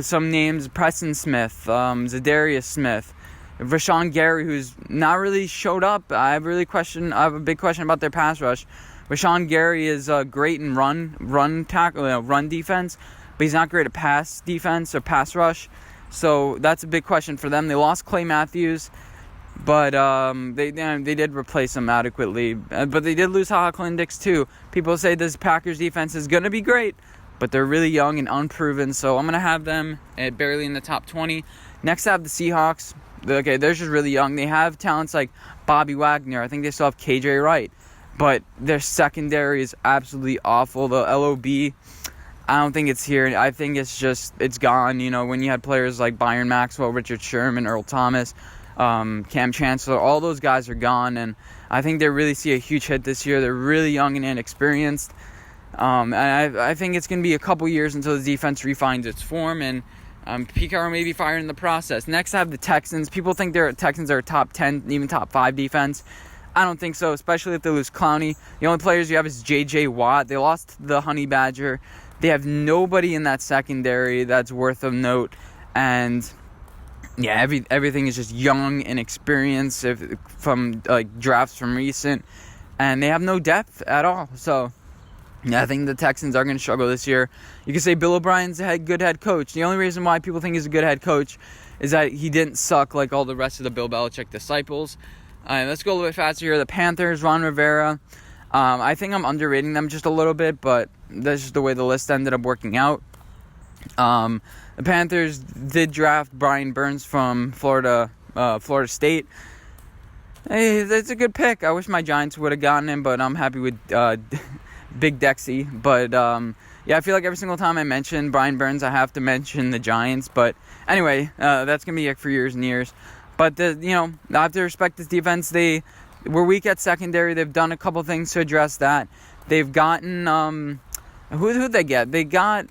Some names: Preston Smith, Zadarius Smith, Rashawn Gary, who's not really showed up. I have a big question about their pass rush. Rashawn Gary is great in run tackle, run defense, but he's not great at pass defense or pass rush. So that's a big question for them. They lost Clay Matthews, but they did replace him adequately. But they did lose HaHa Clinton-Dix too. People say this Packers defense is going to be great, but they're really young and unproven. So I'm going to have them barely in the top 20. Next, I have the Seahawks. Okay, they're just really young. They have talents like Bobby Wagner. I think they still have KJ Wright. But their secondary is absolutely awful. The LOB, I don't think it's here. I think it's gone. When you had players like Byron Maxwell, Richard Sherman, Earl Thomas, Cam Chancellor, all those guys are gone. And I think they really see a huge hit this year. They're really young and inexperienced. And I think it's going to be a couple years until the defense refines its form. And Pete Carroll may be fired in the process. Next, I have the Texans. People think Texans are a top 10, even top 5 defense. I don't think so, especially if they lose Clowney. The only players you have is J.J. Watt. They lost the Honey Badger. They have nobody in that secondary that's worth of note. And, everything is just young and experienced from drafts from recent. And they have no depth at all. So, I think the Texans are going to struggle this year. You can say Bill O'Brien's a good head coach. The only reason why people think he's a good head coach is that he didn't suck like all the rest of the Bill Belichick disciples. Let's go a little bit faster here. The Panthers, Ron Rivera. I think I'm underrating them just a little bit, but that's just the way the list ended up working out. The Panthers did draft Brian Burns from Florida State. Hey, that's a good pick. I wish my Giants would have gotten him, but I'm happy with Big Dexy. But I feel like every single time I mention Brian Burns, I have to mention the Giants. But anyway, that's gonna be it for years and years. But I have to respect this defense. They were weak at secondary. They've done a couple things to address that. They've gotten who'd they get? They got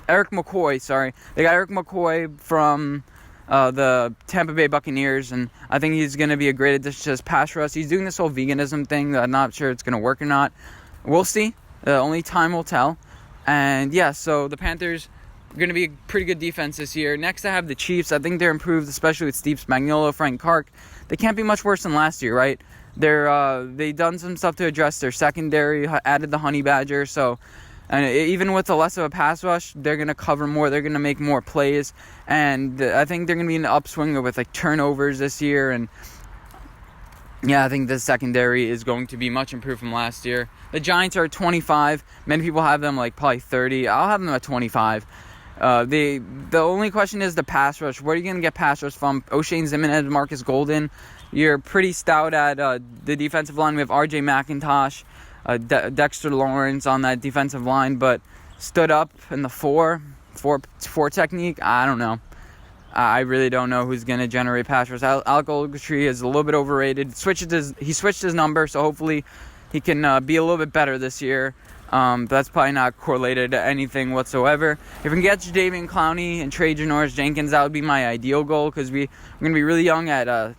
Eric McCoy. Sorry, they got Eric McCoy from the Tampa Bay Buccaneers, and I think he's going to be a great addition to his pass rush. He's doing this whole veganism thing. I'm not sure it's going to work or not. We'll see. Only time will tell. And so the Panthers going to be a pretty good defense this year. Next, I have the Chiefs. I think they're improved, especially with Steve Spagnuolo, Frank Clark. They can't be much worse than last year, right? They done some stuff to address their secondary, added the Honey Badger. So, and even with the less of a pass rush, they're going to cover more. They're going to make more plays. And I think they're going to be in the upswing with turnovers this year. And I think the secondary is going to be much improved from last year. The Giants are at 25. Many people have them probably 30. I'll have them at 25. The only question is the pass rush. Where are you going to get pass rush from? O'Shane Ximines, Marcus Golden. You're pretty stout at the defensive line. We have R.J. McIntosh, Dexter Lawrence on that defensive line, but stood up in the four technique. I don't know. I really don't know who's going to generate pass rush. Alec Ogletree is a little bit overrated. He switched his number, so hopefully he can be a little bit better this year. That's probably not correlated to anything whatsoever. If we can get Jadeveon Clowney and trade Janoris Jenkins, that would be my ideal goal, because we're going to be really young at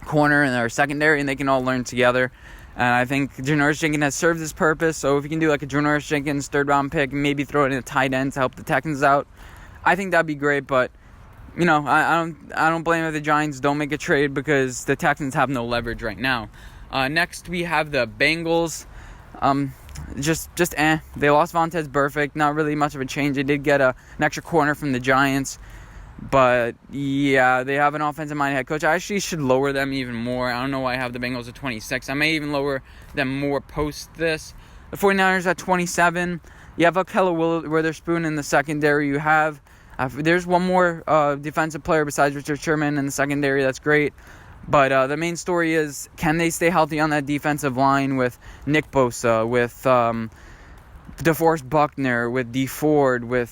corner and our secondary, and they can all learn together. And I think Janoris Jenkins has served his purpose. So if you can do like a Janoris Jenkins 3rd round pick, and maybe throw it in a tight end to help the Texans out, I think that'd be great. But I don't blame if the Giants don't make a trade, because the Texans have no leverage right now. Next we have the Bengals. They lost Vontaze Burfict. Not really much of a change. They did get an extra corner from the Giants. But, yeah, they have an offensive-minded head coach. I actually should lower them even more. I don't know why I have the Bengals at 26. I may even lower them more post this. The 49ers at 27. You have Ahkello Witherspoon in the secondary. You have, there's one more defensive player besides Richard Sherman in the secondary. That's great. But the main story is, can they stay healthy on that defensive line with Nick Bosa, with DeForest Buckner, with D Ford, with,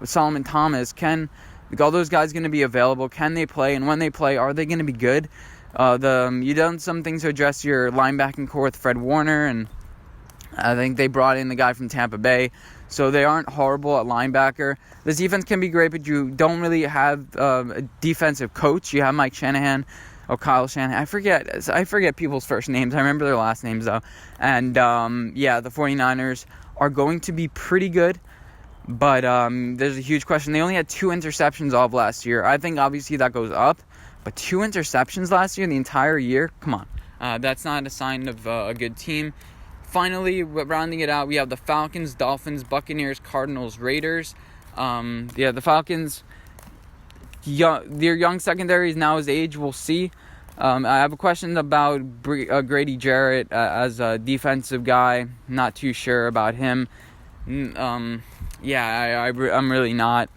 Solomon Thomas? All those guys going to be available? Can they play? And when they play, are they going to be good? You done some things to address your linebacking core with Fred Warner, and I think they brought in the guy from Tampa Bay, so they aren't horrible at linebacker. This defense can be great, but you don't really have a defensive coach. You have Mike Shanahan, Kyle Shanahan. I forget people's first names. I remember their last names though. And the 49ers are going to be pretty good. But there's a huge question. They only had 2 interceptions all of last year. I think obviously that goes up. But 2 interceptions last year, the entire year? Come on. That's not a sign of a good team. Finally, rounding it out, we have the Falcons, Dolphins, Buccaneers, Cardinals, Raiders. The Falcons, their young secondary is now his age. We'll see. I have a question about Grady Jarrett as a defensive guy. Not too sure about him. I'm really not.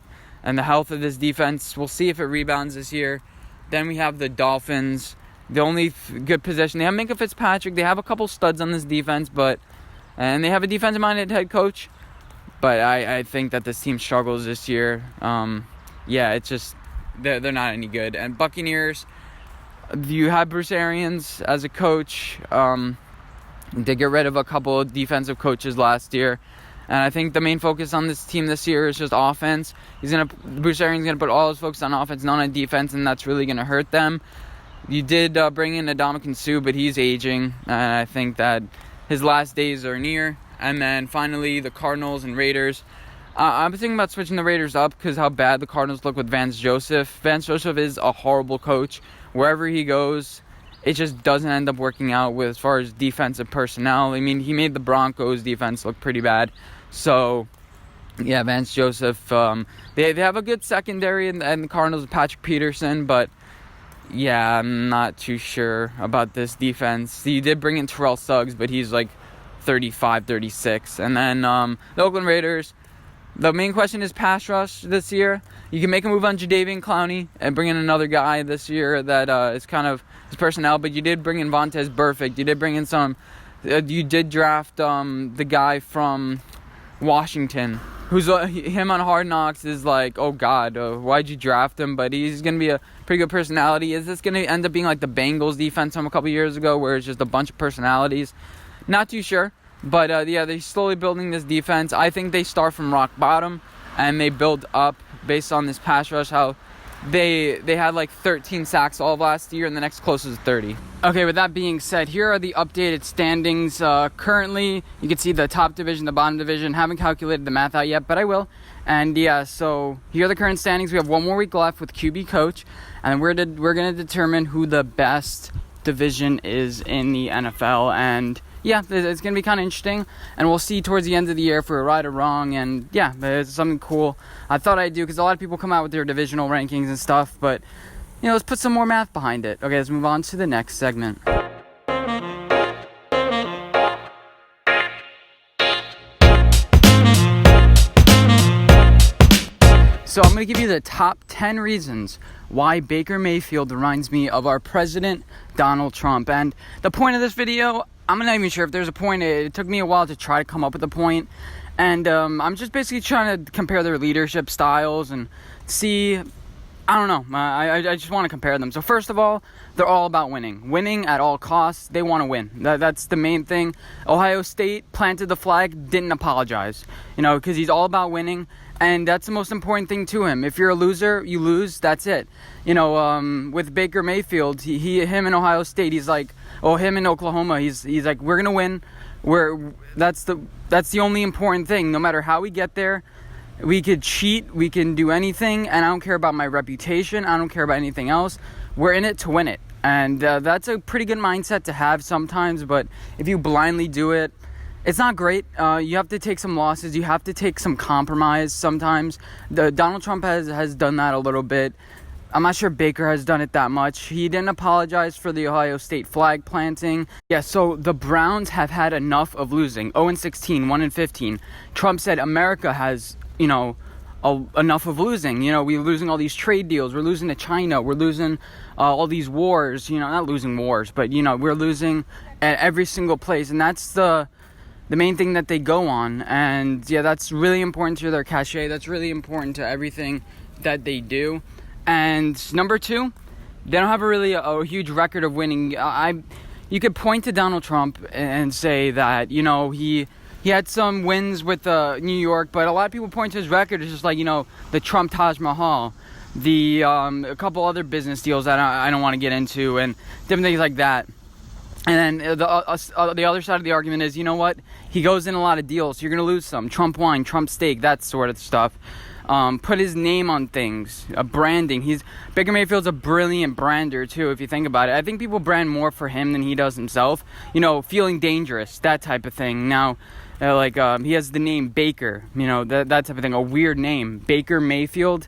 And the health of this defense, we'll see if it rebounds this year. Then we have the Dolphins. The only good position, they have Minka Fitzpatrick. They have a couple studs on this defense, and they have a defensive-minded head coach. But I think that this team struggles this year. It's just they're not any good. And Buccaneers, you have Bruce Arians as a coach. They get rid of a couple of defensive coaches last year. And I think the main focus on this team this year is just offense. Bruce Arians is going to put all his focus on offense, not on defense, and that's really going to hurt them. You did bring in Ndamukong Suh, but he's aging, and I think that his last days are near. And then finally, the Cardinals and Raiders. I'm thinking about switching the Raiders up because how bad the Cardinals look with Vance Joseph. Vance Joseph is a horrible coach. Wherever he goes, it just doesn't end up working out with as far as defensive personnel. I mean, he made the Broncos defense look pretty bad. So, yeah, Vance Joseph. They have a good secondary, and the Cardinals with Patrick Peterson, but yeah, I'm not too sure about this defense. You did bring in Terrell Suggs, but he's like 35, 36. And then the Oakland Raiders, the main question is pass rush this year. You can make a move on Jadeveon Clowney and bring in another guy this year that is kind of his personnel, but you did bring in Vontaze Burfict. You did bring in you did draft the guy from Washington, who's him on Hard Knocks is like, oh God, why'd you draft him? But he's going to be a pretty good personality. Is this going to end up being like the Bengals defense from a couple years ago, where it's just a bunch of personalities? Not too sure. But they're slowly building this defense. I think they start from rock bottom and they build up based on this pass rush. How they had like 13 sacks all of last year, and the next closest is 30. Okay, with that being said, here are the updated standings. Currently, you can see the top division, the bottom division. Haven't calculated the math out yet, but I will. And so here are the current standings. We have one more week left with QB coach, and we're going to determine who the best division is in the NFL. And yeah, it's going to be kind of interesting, and we'll see towards the end of the year if we're right or wrong. And yeah, it's something cool I thought I'd do, because a lot of people come out with their divisional rankings and stuff, but let's put some more math behind it. Okay, let's move on to the next segment. So I'm going to give you the top 10 reasons why Baker Mayfield reminds me of our president, Donald Trump. And the point of this video, I'm not even sure if there's a point. It took me a while to try to come up with a point. And I'm just basically trying to compare their leadership styles and see I don't know. I just want to compare them. So first of all, they're all about winning. Winning at all costs. They want to win. That's the main thing. Ohio State planted the flag, didn't apologize. Because he's all about winning. And that's the most important thing to him. If you're a loser, you lose. That's it. With Baker Mayfield, him in Ohio State, he's like, him in Oklahoma, he's like, we're gonna win. That's the only important thing. No matter how we get there, we could cheat, we can do anything, and I don't care about my reputation. I don't care about anything else. We're in it to win it, and that's a pretty good mindset to have sometimes. But if you blindly do it, it's not great. You have to take some losses. You have to take some compromise sometimes. Donald Trump has done that a little bit. I'm not sure Baker has done it that much. He didn't apologize for the Ohio State flag planting. Yeah, so the Browns have had enough of losing. 0-16, 1-15. Trump said America has, enough of losing. We're losing all these trade deals. We're losing to China. We're losing all these wars. Not losing wars, but, we're losing at every single place. And that's the main thing that they go on. And, yeah, that's really important to their cachet. That's really important to everything that they do. And number two, they don't have a huge record of winning. You could point to Donald Trump and say that, he had some wins with New York, but a lot of people point to his record. It's just like, the Trump Taj Mahal, a couple other business deals that I don't want to get into, and different things like that. And then the other side of the argument is, he goes in a lot of deals, so you're going to lose some. Trump wine, Trump steak, that sort of stuff. Put his name on things, branding. Baker Mayfield's a brilliant brander too, if you think about it. I think people brand more for him than he does himself. Feeling dangerous, that type of thing. Now, he has the name Baker, that type of thing. A weird name, Baker Mayfield.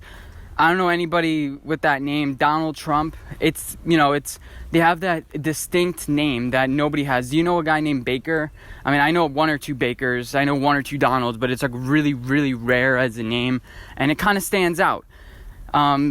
I don't know anybody with that name. Donald Trump. They have that distinct name that nobody has. Do you know a guy named Baker? I mean, I know one or two Bakers. I know one or two Donalds, but it's like really, really rare as a name, and it kind of stands out.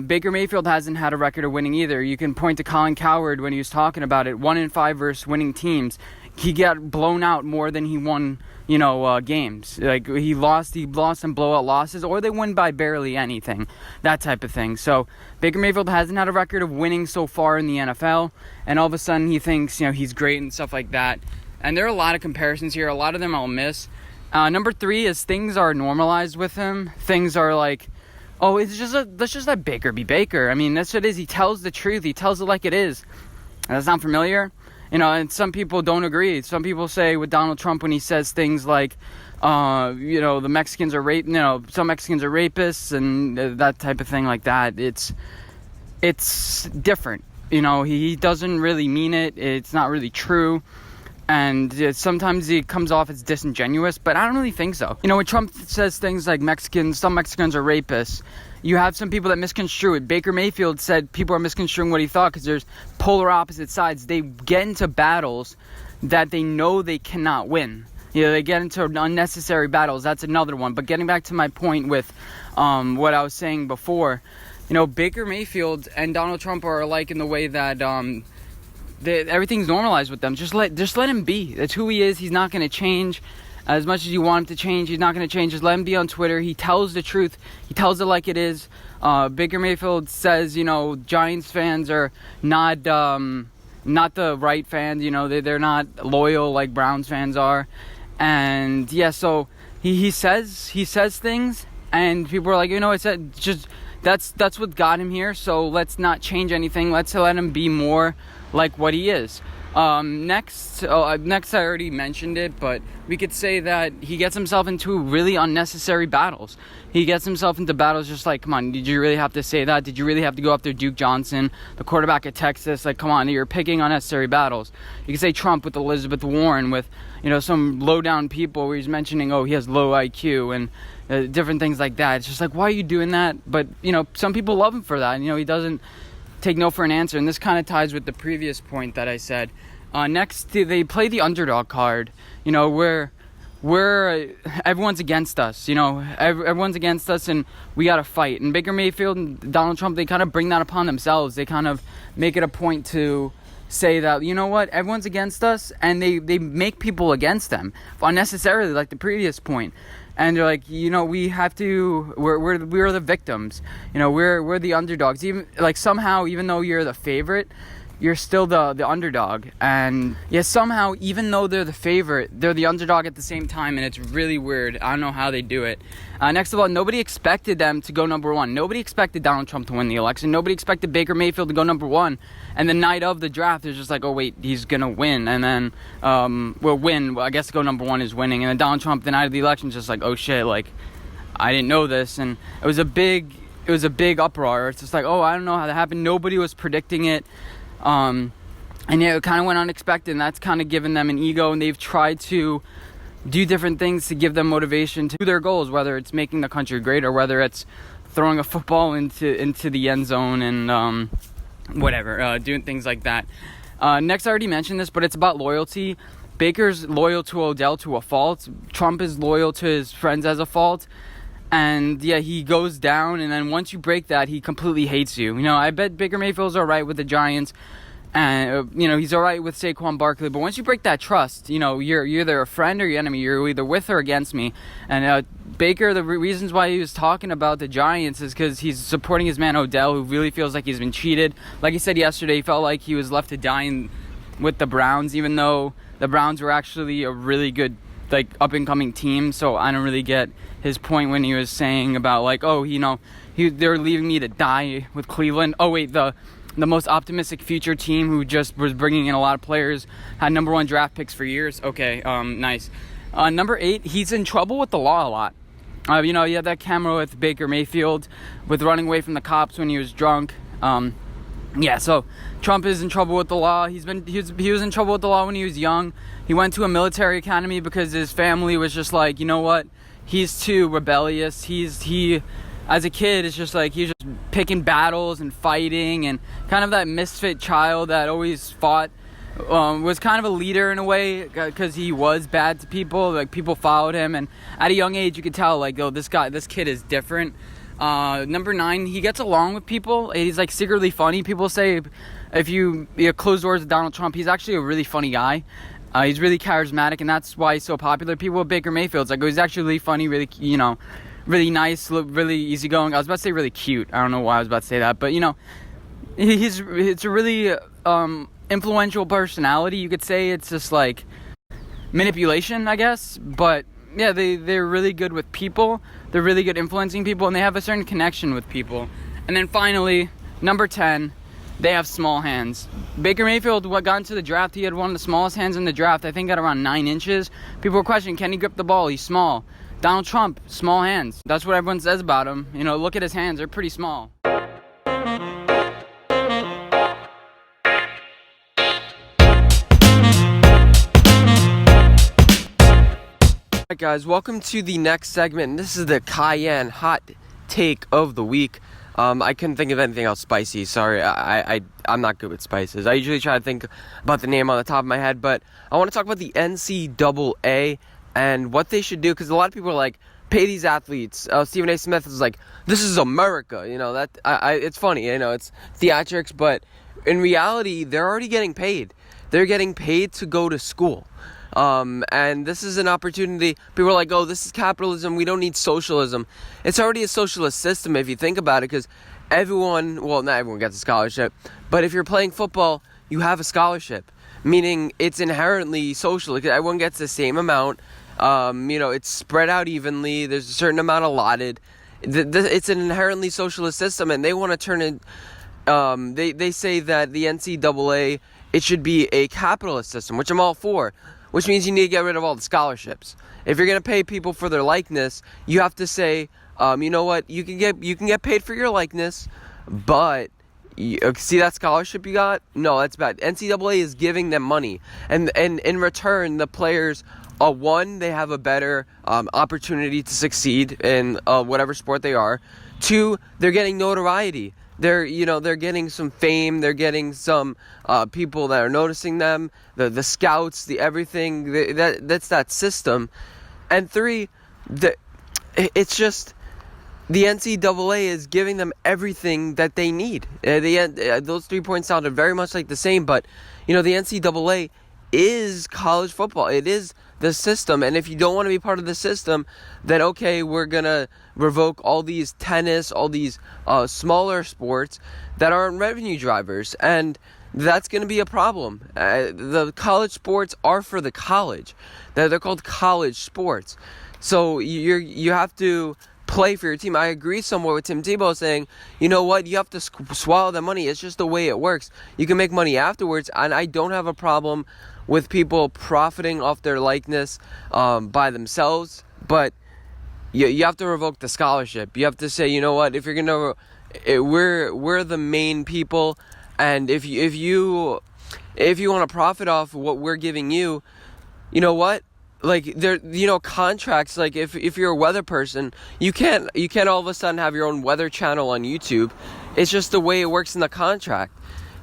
Baker Mayfield hasn't had a record of winning either. You can point to Colin Cowherd when he was talking about it. 1-5 versus winning teams. He got blown out more than he won, games. Like, he lost some blowout losses, or they win by barely anything, that type of thing. So Baker Mayfield hasn't had a record of winning so far in the NFL, and all of a sudden he thinks, he's great and stuff like that. And there are a lot of comparisons here. A lot of them I'll miss. Number three is things are normalized with him. Things are like, let's just let Baker be Baker. I mean, that's what it is. He tells the truth. He tells it like it is. That's not familiar. And some people don't agree. Some people say with Donald Trump when he says things like, the Mexicans are some Mexicans are rapists and that type of thing like that. It's different. He doesn't really mean it. It's not really true. And sometimes it comes off as disingenuous, but I don't really think so. When Trump says things like some Mexicans are rapists, you have some people that misconstrue it. Baker Mayfield said people are misconstruing what he thought because there's polar opposite sides. They get into battles that they know they cannot win. They get into unnecessary battles. That's another one. But getting back to my point with what I was saying before, Baker Mayfield and Donald Trump are alike in the way that everything's normalized with them. Just let him be. That's who he is. He's not going to change. As much as you want him to change, he's not going to change. Just let him be on Twitter. He tells the truth. He tells it like it is. Baker Mayfield says, Giants fans are not the right fans. They're not loyal like Browns fans are. And yeah, so he says things, and people are like, that's what got him here. So let's not change anything. Let's let him be more like what he is. Next I already mentioned it, but we could say that he gets himself into really unnecessary battles. He gets himself into battles just like, come on, did you really have to say that? Did you really have to go after Duke Johnson, the quarterback at Texas? Like, come on, you're picking unnecessary battles. You could say Trump with Elizabeth Warren, with, some low-down people where he's mentioning, he has low IQ and different things like that. It's just like, why are you doing that? But, some people love him for that. He doesn't take no for an answer, and this kind of ties with the previous point that I said. Next, they play the underdog card, where everyone's against us, everyone's against us, and we got to fight. And Baker Mayfield and Donald Trump, they kind of bring that upon themselves. They kind of make it a point to say that, everyone's against us, and they make people against them unnecessarily, like the previous point. and they're like, we have to. We're the victims. We're the underdogs. Even like somehow, even though you're the favorite, you're still the underdog. And yeah, somehow, even though they're the favorite, they're the underdog at the same time, and it's really weird. I don't know how they do it. Next of all, nobody expected them to go number one. Nobody expected Donald Trump to win the election. Nobody expected Baker Mayfield to go number one. And the night of the draft, they're just like, oh wait, he's gonna win. And then win. Well, I guess to go number one is winning. And then Donald Trump, the night of the election, is just like, oh shit, like I didn't know this. And it was a big uproar. It's just like, oh, I don't know how that happened. Nobody was predicting it. And yeah, it kind of went unexpected, and that's kind of given them an ego, and they've tried to do different things to give them motivation to their goals, whether it's making the country great or whether it's throwing a football into the end zone and whatever, doing things like that. Next, I already mentioned this, but it's about loyalty. Baker's loyal to Odell to a fault. Trump is loyal to his friends as a fault. And yeah, he goes down, and then once you break that, he completely hates you. I bet Baker Mayfield's all right with the Giants, and he's all right with Saquon Barkley. But once you break that trust, you're either a friend or your enemy. You're either with or against me. And Baker, the reasons why he was talking about the Giants is because he's supporting his man Odell, who really feels like he's been cheated. Like he said yesterday, he felt like he was left to die with the Browns, even though the Browns were actually a really good, like, up-and-coming team. So I don't really get his point when he was saying about, like, oh, they're leaving me to die with Cleveland. Oh wait, the most optimistic future team who just was bringing in a lot of players, had number one draft picks for years. Okay, nice. Number 8, he's in trouble with the law a lot. You had that camera with Baker Mayfield with running away from the cops when he was drunk. Yeah, so Trump is in trouble with the law. He was in trouble with the law when he was young. He went to a military academy because his family was just like, you know what? He's too rebellious. He as a kid, it's just like he's just picking battles and fighting, and kind of that misfit child that always fought. Was kind of a leader in a way because he was bad to people. Like, people followed him, and at a young age, you could tell, like, oh, this kid is different. Number 9, he gets along with people. He's like secretly funny. People say if you close doors with Donald Trump, he's actually a really funny guy. He's really charismatic, and that's why he's so popular. People with Baker Mayfield's like, oh, he's actually really funny, really, really nice, really easygoing. I was about to say really cute. I don't know why I was about to say that, but it's a really influential personality. You could say it's just like manipulation, I guess, but yeah, they're really good with people. They're really good influencing people, and they have a certain connection with people. And then finally, number 10, they have small hands. Baker Mayfield, got into the draft, he had one of the smallest hands in the draft, I think at around 9 inches. People were questioning, can he grip the ball? He's small. Donald Trump, small hands. That's what everyone says about him. Look at his hands, they're pretty small. Alright guys, welcome to the next segment. This is the Cayenne hot take of the week. I couldn't think of anything else spicy. Sorry, I'm not good with spices. I usually try to think about the name on the top of my head, but I want to talk about the NCAA and what they should do, because a lot of people are like, pay these athletes. Stephen A. Smith is like, this is America. It's funny. It's theatrics, but in reality, they're already getting paid. They're getting paid to go to school. And this is an opportunity. People are like, oh, this is capitalism. We don't need socialism. It's already a socialist system if you think about it, because not everyone gets a scholarship, but if you're playing football, you have a scholarship, meaning it's inherently social. Everyone gets the same amount. It's spread out evenly. There's a certain amount allotted. It's an inherently socialist system, and they want to turn it. They say that the NCAA, it should be a capitalist system, which I'm all for. Which means you need to get rid of all the scholarships. If you're going to pay people for their likeness, you have to say, you know what, you can get paid for your likeness, but see that scholarship you got? No, that's bad. NCAA is giving them money, and in return, the players, one, they have a better opportunity to succeed in whatever sport they are. 2, they're getting notoriety. They're getting some fame. They're getting some people that are noticing them. The scouts, the everything. That's that system. And 3, it's just the NCAA is giving them everything that they need. Those 3 points sounded very much like the same, but the NCAA is college football. It is the system. And if you don't want to be part of the system, then okay, we're gonna revoke all these tennis, all these smaller sports that aren't revenue drivers, and that's going to be a problem. The college sports are for the college. They're called college sports. So you have to play for your team. I agree somewhat with Tim Tebow saying, you know what, you have to swallow the money. It's just the way it works. You can make money afterwards, and I don't have a problem with people profiting off their likeness by themselves, but you have to revoke the scholarship. You have to say, you know what, if you're going to, we're the main people, and if you want to profit off what we're giving you, you know what? Like there, contracts. Like if you're a weather person, you can't all of a sudden have your own weather channel on YouTube. It's just the way it works in the contract.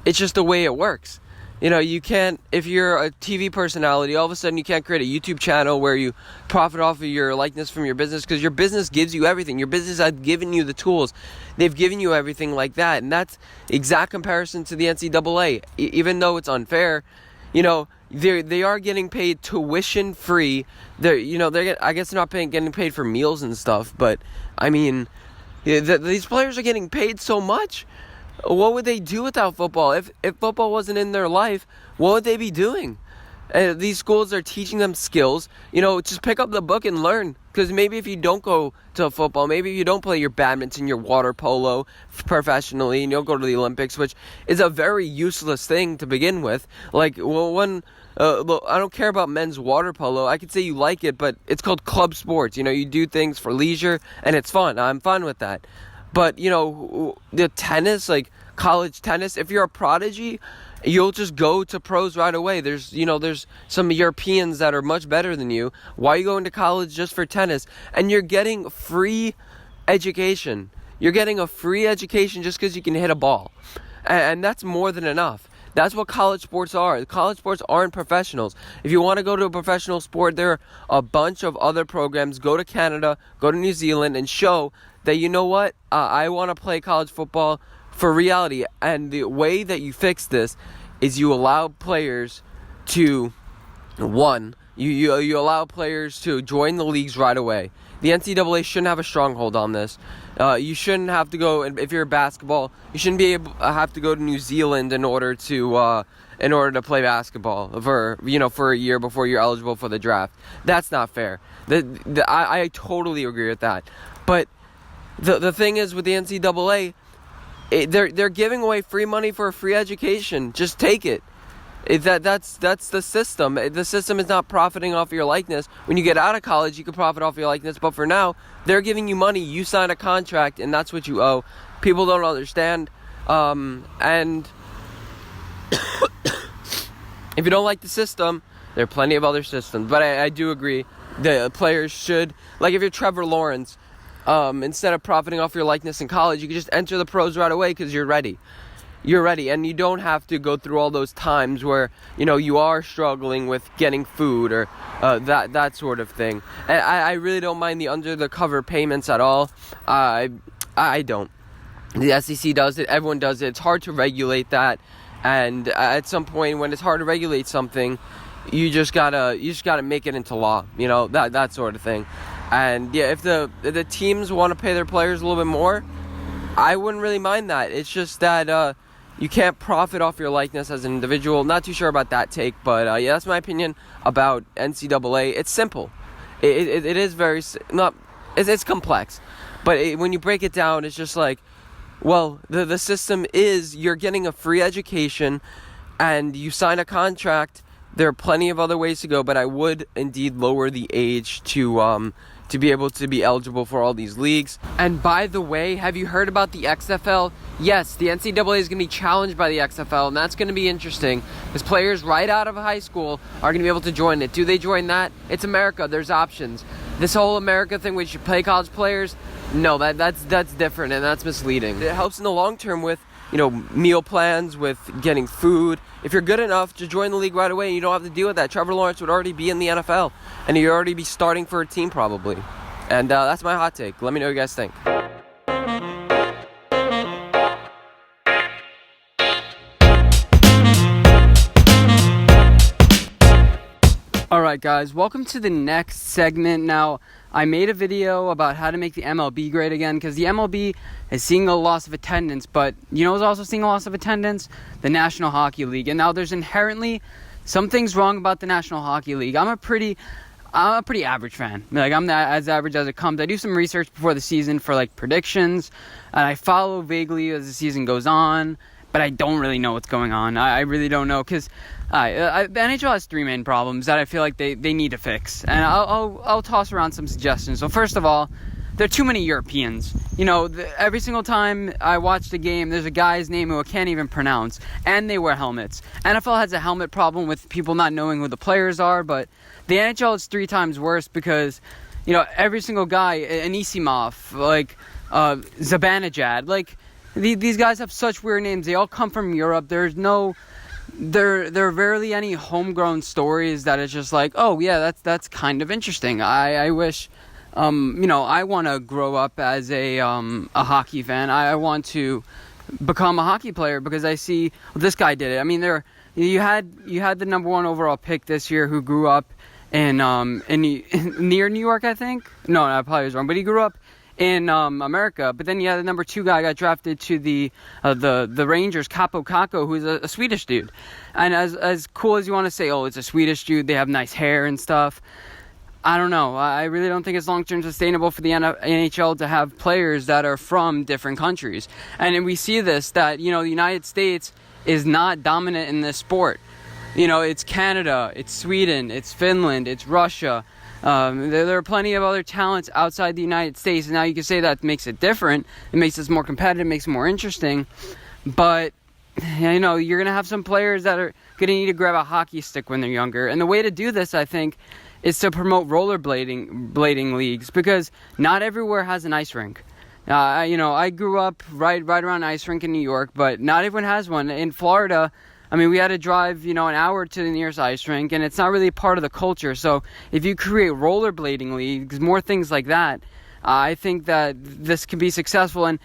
It's just the way it works. You can't, if you're a TV personality, all of a sudden you can't create a YouTube channel where you profit off of your likeness from your business, because your business gives you everything. Your business has given you the tools. They've given you everything like that. And that's exact comparison to the NCAA. Even though it's unfair, they are getting paid tuition free. I guess they're not getting paid for meals and stuff, but I mean, these players are getting paid so much. What would they do without football? If football wasn't in their life, what would they be doing? These schools are teaching them skills. Just pick up the book and learn. Because maybe if you don't go to football, maybe if you don't play your badminton, your water polo professionally, and you don't go to the Olympics, which is a very useless thing to begin with. Like, I don't care about men's water polo. I could say you like it, but it's called club sports. You do things for leisure, and it's fun. I'm fine with that. But, the tennis, like college tennis, if you're a prodigy, you'll just go to pros right away. There's some Europeans that are much better than you. Why are you going to college just for tennis? And you're getting free education. You're getting a free education just because you can hit a ball. And that's more than enough. That's what college sports are. College sports aren't professionals. If you want to go to a professional sport, there are a bunch of other programs. Go to Canada, go to New Zealand, and show that, you know what, I want to play college football for reality. And the way that you fix this is you allow players to, you allow players to join the leagues right away. The NCAA shouldn't have a stronghold on this. You shouldn't have to go, if you're basketball, you shouldn't have to go to New Zealand in order to play basketball for a year before you're eligible for the draft. That's not fair. I totally agree with that. But the thing is with the NCAA, they're giving away free money for a free education. Just take it. That's the system. The system is not profiting off your likeness. When you get out of college, you can profit off your likeness. But for now, they're giving you money. You sign a contract, and that's what you owe. People don't understand. And if you don't like the system, there are plenty of other systems. But I do agree the players should, like if you're Trevor Lawrence, instead of profiting off your likeness in college, you can just enter the pros right away because you're ready. You're ready, and you don't have to go through all those times where you are struggling with getting food or that sort of thing. And I really don't mind the under the cover payments at all. I don't. The SEC does it. Everyone does it. It's hard to regulate that, and at some point when it's hard to regulate something, you just gotta make it into law. That sort of thing. And yeah, if the teams want to pay their players a little bit more, I wouldn't really mind that. It's just that you can't profit off your likeness as an individual. Not too sure about that take, but yeah, that's my opinion about NCAA. It's simple. It is very it's complex, but when you break it down, it's just like, well, the system is you're getting a free education, and you sign a contract. There are plenty of other ways to go, but I would indeed lower the age to be able to be eligible for all these leagues. And by the way, have you heard about the XFL? Yes, the NCAA is going to be challenged by the XFL, and that's going to be interesting because players right out of high school are going to be able to join it. Do they join that? It's America. There's options. This whole America thing, we should pay college players, no, that's different, and that's misleading. It helps in the long term with meal plans, with getting food. If you're good enough to join the league right away, you don't have to deal with that. Trevor Lawrence would already be in the NFL, and he'd already be starting for a team probably. And that's my hot take. Let me know what you guys think. All right, Alright guys, welcome to the next segment. Now, I made a video about how to make the MLB great again, because the MLB is seeing a loss of attendance, but you know who's also seeing a loss of attendance? The National Hockey League. And now there's inherently some things wrong about the National Hockey League. I'm a pretty average fan. Like, I'm as average as it comes. I do some research before the season for like predictions, and I follow vaguely as the season goes on, but I don't really know what's going on. I really don't know, because the NHL has three main problems that I feel like they need to fix, and I'll toss around some suggestions. So first of all, there are too many Europeans. You know, every single time I watch the game, there's a guy's name who I can't even pronounce, and they wear helmets. NFL has a helmet problem with people not knowing who the players are, but the NHL is 3 times worse because, you know, every single guy, Anisimov, like Zibanejad, like these guys have such weird names. They all come from Europe. There are rarely any homegrown stories that is just like, oh yeah, that's kind of interesting. I wish, you know, I want to grow up as a hockey fan. I want to become a hockey player because I see, well, this guy did it. I mean, you had the number 1 overall pick this year who grew up in near New York, I think. No, I probably was wrong, but he grew up in America. But then you had the number 2 guy got drafted to the Rangers, Capo Kakko, who's a Swedish dude. And as cool as you want to say, oh, it's a Swedish dude, they have nice hair and stuff, I don't know. I really don't think it's long-term sustainable for the NHL to have players that are from different countries. And we see this, that, you know, the United States is not dominant in this sport. You know, it's Canada, it's Sweden, it's Finland, it's Russia. There are plenty of other talents outside the United States. And now you can say that makes it different. It makes us more competitive, makes it more interesting. But, you know, you're going to have some players that are going to need to grab a hockey stick when they're younger. And the way to do this, I think, is to promote rollerblading leagues, because not everywhere has an ice rink. You know, I grew up right around an ice rink in New York, but not everyone has one. In Florida, I mean, we had to drive, you know, an hour to the nearest ice rink, and it's not really part of the culture. So if you create rollerblading leagues, more things like that, I think that this could be successful. And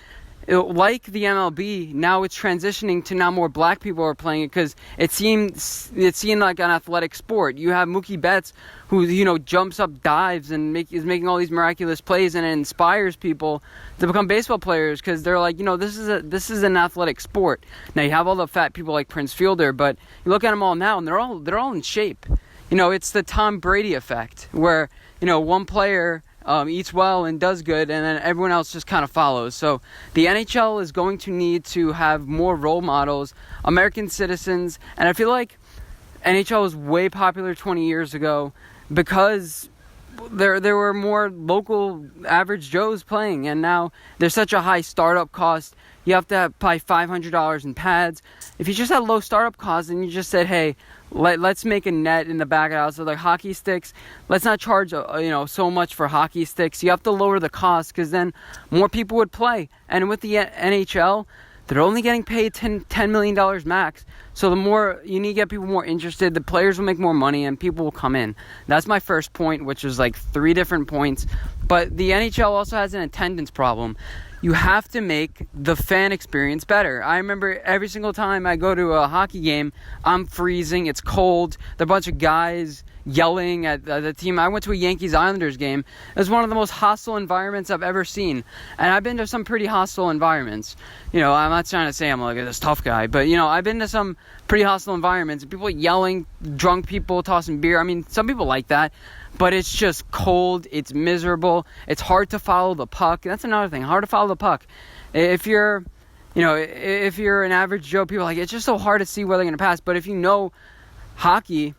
like the MLB, now it's transitioning to now more black people are playing it, because it seemed like an athletic sport. You have Mookie Betts, who, you know, jumps up, dives, and is making all these miraculous plays, and it inspires people to become baseball players, because they're like, you know, this is an athletic sport. Now you have all the fat people like Prince Fielder, but you look at them all now, and they're all in shape. You know, it's the Tom Brady effect, where, you know, one player eats well and does good, and then everyone else just kind of follows. So the NHL is going to need to have more role models, American citizens, and I feel like NHL was way popular 20 years ago because there were more local average Joes playing, and now there's such a high startup cost. You have to pay $500 in pads. If you just had low startup costs and you just said, hey, let's make a net in the back of the house, so like hockey sticks, let's not charge so much for hockey sticks. You have to lower the cost, because then more people would play. And with the NHL, they're only getting paid $10 million max. So the more you need to get people more interested, the players will make more money and people will come in. That's my first point, which is like 3 different points. But the NHL also has an attendance problem. You have to make the fan experience better. I remember every single time I go to a hockey game, I'm freezing, it's cold, there are a bunch of guys yelling at the team. I went to a Yankees-Islanders game. It was one of the most hostile environments I've ever seen. And I've been to some pretty hostile environments. You know, I'm not trying to say I'm like this tough guy, but, you know, I've been to some pretty hostile environments. People yelling, drunk people tossing beer. I mean, some people like that. But it's just cold, it's miserable, it's hard to follow the puck. That's another thing, hard to follow the puck. If you're an average Joe, people are like, it's just so hard to see where they're going to pass. But if you know hockey,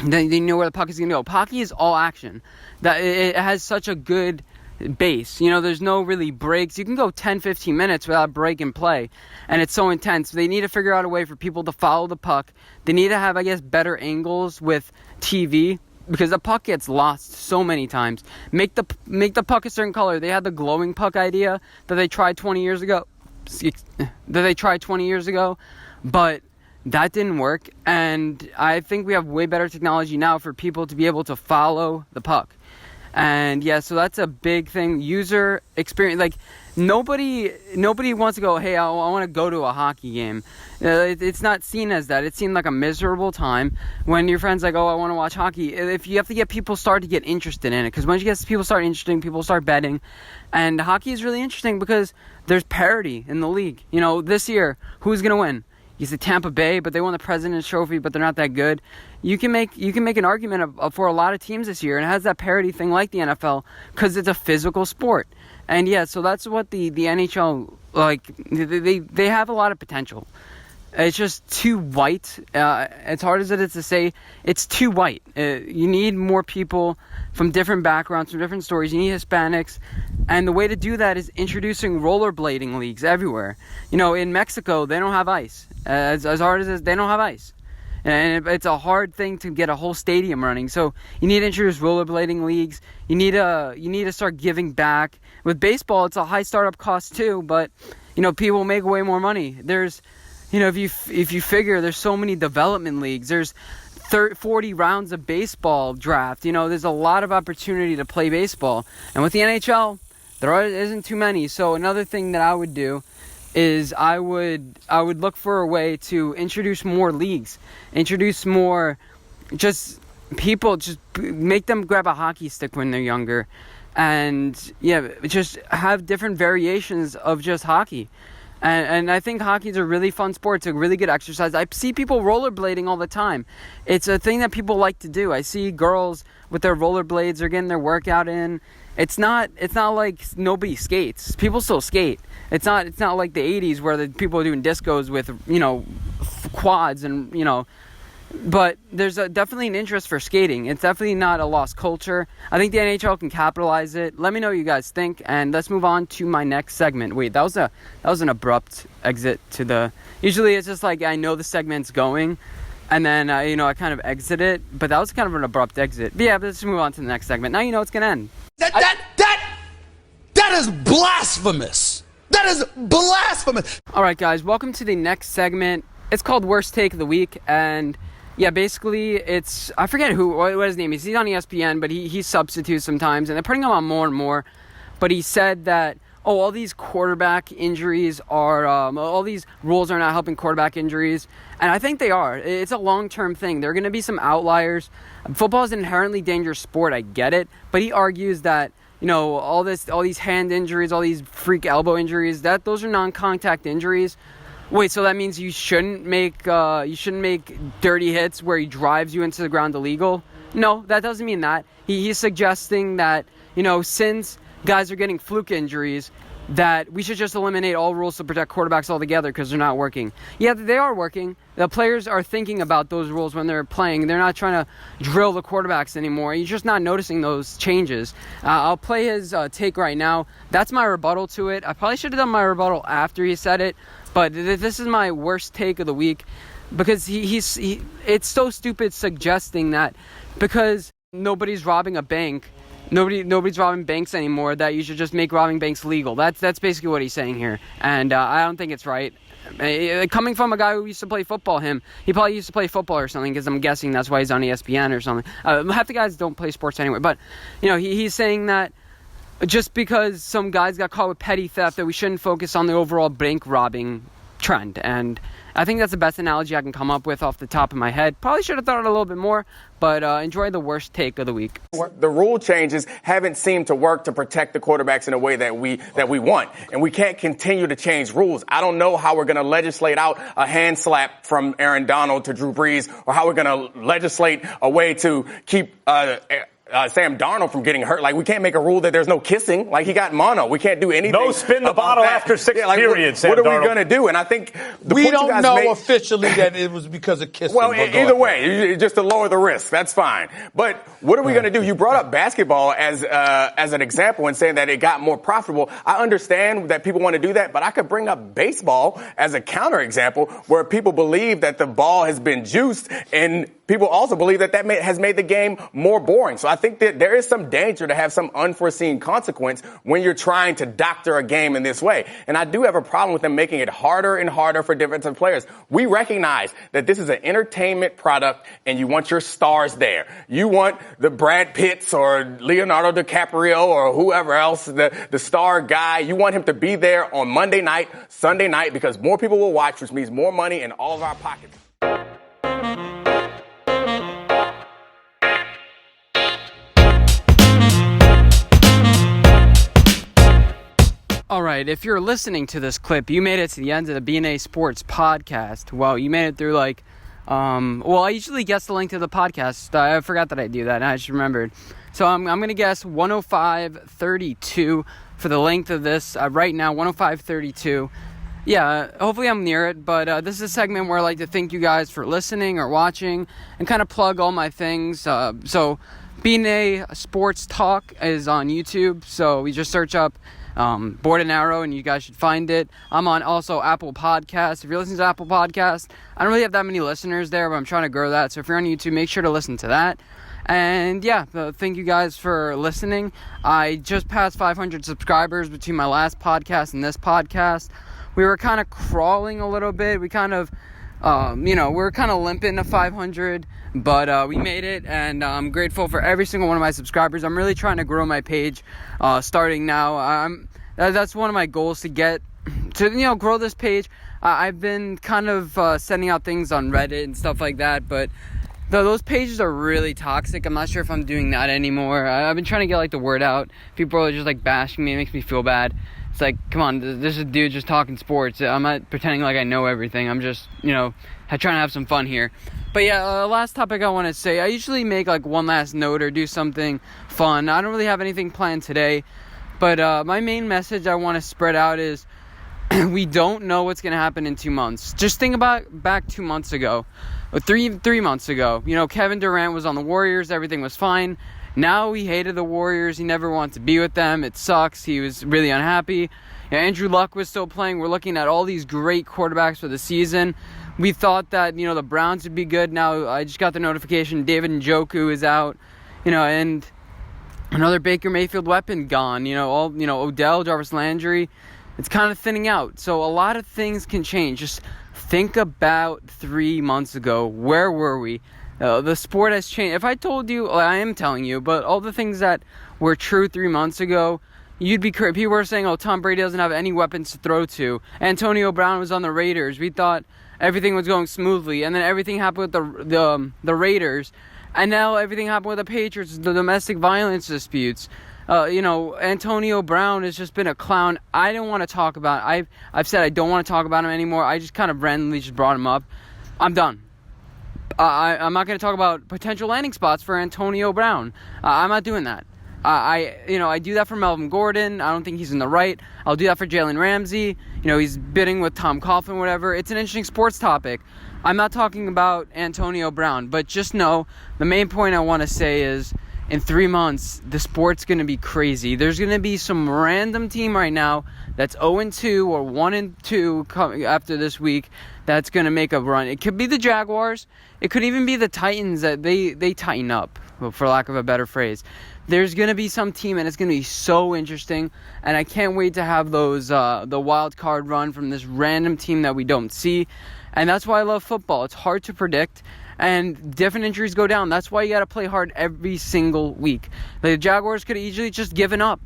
then you know where the puck is going to go. Hockey is all action. That it has such a good base. You know, there's no really breaks. You can go 10, 15 minutes without break and play, and it's so intense. They need to figure out a way for people to follow the puck. They need to have, I guess, better angles with TV, because the puck gets lost so many times. Make the puck a certain color. They had the glowing puck idea that they tried 20 years ago. But that didn't work. And I think we have way better technology now for people to be able to follow the puck. And yeah, so that's a big thing. User experience, like nobody wants to go, hey, I want to go to a hockey game. It's not seen as that. It's seen like a miserable time when your friends like, oh, I want to watch hockey. If you have to get people start to get interested in it, because once you get people start interesting, people start betting, and hockey is really interesting because there's parity in the league. You know, this year, who's gonna win? You say Tampa Bay, but they won the President's Trophy, but they're not that good. You can make an argument for a lot of teams this year, and it has that parity thing like the NFL because it's a physical sport. And yeah, so that's what the NHL, like, they have a lot of potential. It's just too white. As hard as it is to say, it's too white. You need more people from different backgrounds, from different stories. You need Hispanics. And the way to do that is introducing rollerblading leagues everywhere. You know, in Mexico, they don't have ice. As hard as it is, they don't have ice. And it's a hard thing to get a whole stadium running. So you need to introduce rollerblading leagues. You need to start giving back. With baseball, it's a high startup cost too, but you know, people make way more money. There's, you know, if you figure there's so many development leagues, there's 40 rounds of baseball draft. You know, there's a lot of opportunity to play baseball. And with the NHL, there isn't too many. So another thing that I would do is I would look for a way to introduce more leagues, introduce more just people, just make them grab a hockey stick when they're younger, and yeah, just have different variations of just hockey. And I think hockey is a really fun sport. It's a really good exercise. I see people rollerblading all the time. It's a thing that people like to do. I see girls with their rollerblades. They're getting their workout in. It's not like nobody skates. People still skate. It's not like the 80s where the people are doing discos with, you know, quads and, you know. But there's definitely an interest for skating. It's definitely not a lost culture. I think the NHL can capitalize it. Let me know what you guys think, and let's move on to my next segment. Wait, that was an abrupt exit to the. Usually it's just like I know the segment's going, and then you know, I kind of exit it. But that was kind of an abrupt exit. But yeah, let's move on to the next segment. Now you know it's gonna end. That is blasphemous. That is blasphemous. All right, guys, welcome to the next segment. It's called Worst Take of the Week, and yeah, basically it's, I forget what his name is. He's on ESPN, but he substitutes sometimes, and they're putting him on more and more. But he said that, oh, all these quarterback injuries are, all these rules are not helping quarterback injuries. And I think they are. It's a long-term thing. There are going to be some outliers. Football is an inherently dangerous sport. I get it. But he argues that, you know, all these hand injuries, all these freak elbow injuries, those are non-contact injuries. Wait, so that means you shouldn't make dirty hits where he drives you into the ground illegal? No, that doesn't mean that. He's suggesting that, you know, since guys are getting fluke injuries, that we should just eliminate all rules to protect quarterbacks altogether because they're not working. Yeah, they are working. The players are thinking about those rules when they're playing. They're not trying to drill the quarterbacks anymore. You're just not noticing those changes. I'll play his take right now. That's my rebuttal to it. I probably should have done my rebuttal after he said it, but this is my worst take of the week because it's so stupid suggesting that because nobody's robbing a bank, nobody's robbing banks anymore, that you should just make robbing banks legal. That's basically what he's saying here, and I don't think it's right. Coming from a guy who used to play football, he probably used to play football or something, because I'm guessing that's why he's on ESPN or something. Half the guys don't play sports anyway, but you know, he's saying that just because some guys got caught with petty theft, that we shouldn't focus on the overall bank robbing trend. And I think that's the best analogy I can come up with off the top of my head. Probably should have thought it a little bit more, but enjoy the worst take of the week. The rule changes haven't seemed to work to protect the quarterbacks in a way that we want. And we can't continue to change rules. I don't know how we're going to legislate out a hand slap from Aaron Donald to Drew Brees, or how we're going to legislate a way to keep Sam Darnold from getting hurt. Like, we can't make a rule that there's no kissing. Like, he got mono. We can't do anything. No spin the bottle that. after six periods, What are Darnold. we going to do? And I think we don't know officially that it was because of kissing. Well, either way, just to lower the risk, that's fine. But what are we going to do? You brought up basketball as an example and saying that it got more profitable. I understand that people want to do that, but I could bring up baseball as a counter example where people believe that the ball has been juiced and people also believe that has made the game more boring. So I think that there is some danger to have some unforeseen consequence when you're trying to doctor a game in this way. And I do have a problem with them making it harder and harder for defensive players. We recognize that this is an entertainment product and you want your stars there. You want the Brad Pitts or Leonardo DiCaprio or whoever else, the star guy. You want him to be there on Monday night, Sunday night, because more people will watch, which means more money in all of our pockets. All right, if you're listening to this clip, you made it to the end of the BnA Sports podcast. Well, you made it through I usually guess the link to the podcast. I forgot that I do that, and I just remembered. So I'm going to guess 105.32 for the length of this. Right now, 105.32. Yeah, hopefully I'm near it, but this is a segment where I like to thank you guys for listening or watching and kind of plug all my things. So BnA Sports Talk is on YouTube, so we just search up Board and Arrow, and you guys should find it. I'm on also Apple Podcasts. If you're listening to Apple Podcasts, I don't really have that many listeners there, but I'm trying to grow that. So if you're on YouTube, make sure to listen to that. And yeah, thank you guys for listening. I just passed 500 subscribers between my last podcast and this podcast. We were kind of crawling a little bit. We kind of, we were kind of limping to 500, but we made it, and I'm grateful for every single one of my subscribers. I'm really trying to grow my page starting now. That's one of my goals, to get to, grow this page. I've been kind of sending out things on Reddit and stuff like that, but those pages are really toxic. I'm not sure if I'm doing that anymore. I've been trying to get the word out. People are just bashing me. It makes me feel bad. It's come on, this is a dude just talking sports. I'm not pretending like I know everything. I'm just, trying to have some fun here. But yeah, last topic I want to say, I usually make one last note or do something fun. I don't really have anything planned today. But my main message I want to spread out is we don't know what's going to happen in 2 months. Just think about back 2 months ago, or three months ago. Kevin Durant was on the Warriors. Everything was fine. Now he hated the Warriors. He never wanted to be with them. It sucks. He was really unhappy. Andrew Luck was still playing. We're looking at all these great quarterbacks for the season. We thought that, the Browns would be good. Now I just got the notification David Njoku is out, and another Baker Mayfield weapon gone. Odell, Jarvis Landry. It's kind of thinning out. So a lot of things can change. Just think about 3 months ago. Where were we? The sport has changed. If I told you, I am telling you, but all the things that were true 3 months ago, you'd be crazy. People were saying, Tom Brady doesn't have any weapons to throw to. Antonio Brown was on the Raiders. We thought everything was going smoothly, and then everything happened with the Raiders, and now everything happened with the Patriots, the domestic violence disputes. Antonio Brown has just been a clown. I don't want to talk about it. I've said I don't want to talk about him anymore. I just kind of randomly just brought him up. I'm done. I'm not going to talk about potential landing spots for Antonio Brown. I'm not doing that. I do that for Melvin Gordon. I don't think he's in the right. I'll do that for Jalen Ramsey. He's bidding with Tom Coughlin, whatever. It's an interesting sports topic. I'm not talking about Antonio Brown, but just know the main point I want to say is in 3 months, the sport's going to be crazy. There's going to be some random team right now that's 0-2 or 1-2 coming after this week that's going to make a run. It could be the Jaguars. It could even be the Titans that they tighten up, for lack of a better phrase. There's going to be some team, and it's going to be so interesting, and I can't wait to have those the wild card run from this random team that we don't see, and that's why I love football. It's hard to predict, and different injuries go down. That's why you got to play hard every single week. The Jaguars could have easily just given up.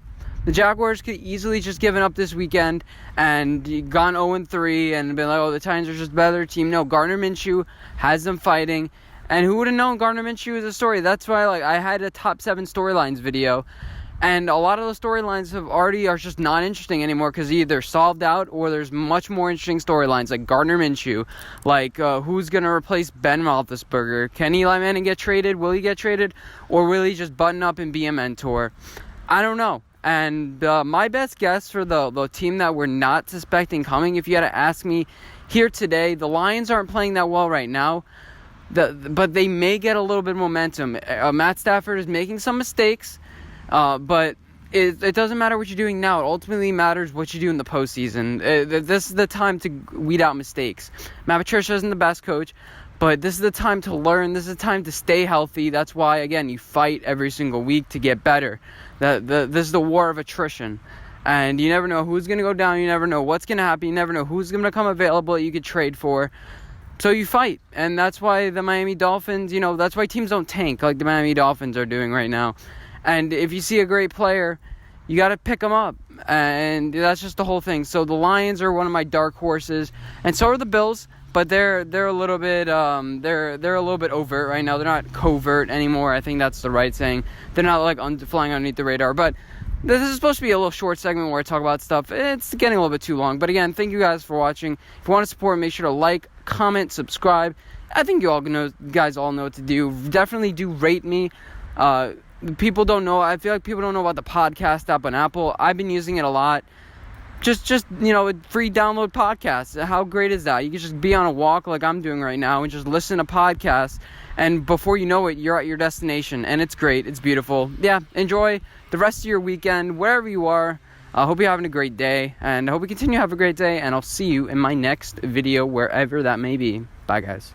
The Jaguars could easily just given up this weekend and gone 0-3 and been like, the Titans are just a better team. No, Gardner Minshew has them fighting. And who would have known Gardner Minshew is a story? That's why I had a top 7 storylines video. And a lot of the storylines are just not interesting anymore because either solved out or there's much more interesting storylines like Gardner Minshew. Who's going to replace Ben Roethlisberger? Can Eli Manning get traded? Will he get traded? Or will he just button up and be a mentor? I don't know. And my best guess for the team that we're not suspecting coming, if you had to ask me here today, the Lions aren't playing that well right now, but they may get a little bit of momentum. Matt Stafford is making some mistakes, but it doesn't matter what you're doing now. It ultimately matters what you do in the postseason. This is the time to weed out mistakes. Matt Patricia isn't the best coach, But this is the time to learn. This is the time to stay healthy. That's why, again, you fight every single week to get better. This is the war of attrition. And you never know who's going to go down. You never know what's going to happen. You never know who's going to come available that you could trade for. So you fight. And that's why the Miami Dolphins, that's why teams don't tank like the Miami Dolphins are doing right now. And if you see a great player, you got to pick them up. And that's just the whole thing. So the Lions are one of my dark horses. And so are the Bills. But they're a little bit they're a little bit overt right now. They're not covert anymore. I think that's the right saying. They're not like flying underneath the radar. But this is supposed to be a little short segment where I talk about stuff. It's getting a little bit too long. But again, thank you guys for watching. If you want to support, make sure to like, comment, subscribe. I think you guys all know what to do. Definitely do rate me. People don't know. I feel like people don't know about the podcast app on Apple. I've been using it a lot. Just free download podcasts. How great is that? You can just be on a walk like I'm doing right now and just listen to podcasts, and before you know it, you're at your destination, and it's great. It's beautiful. Yeah, enjoy the rest of your weekend, wherever you are. I hope you're having a great day, and I hope you continue to have a great day, and I'll see you in my next video, wherever that may be. Bye, guys.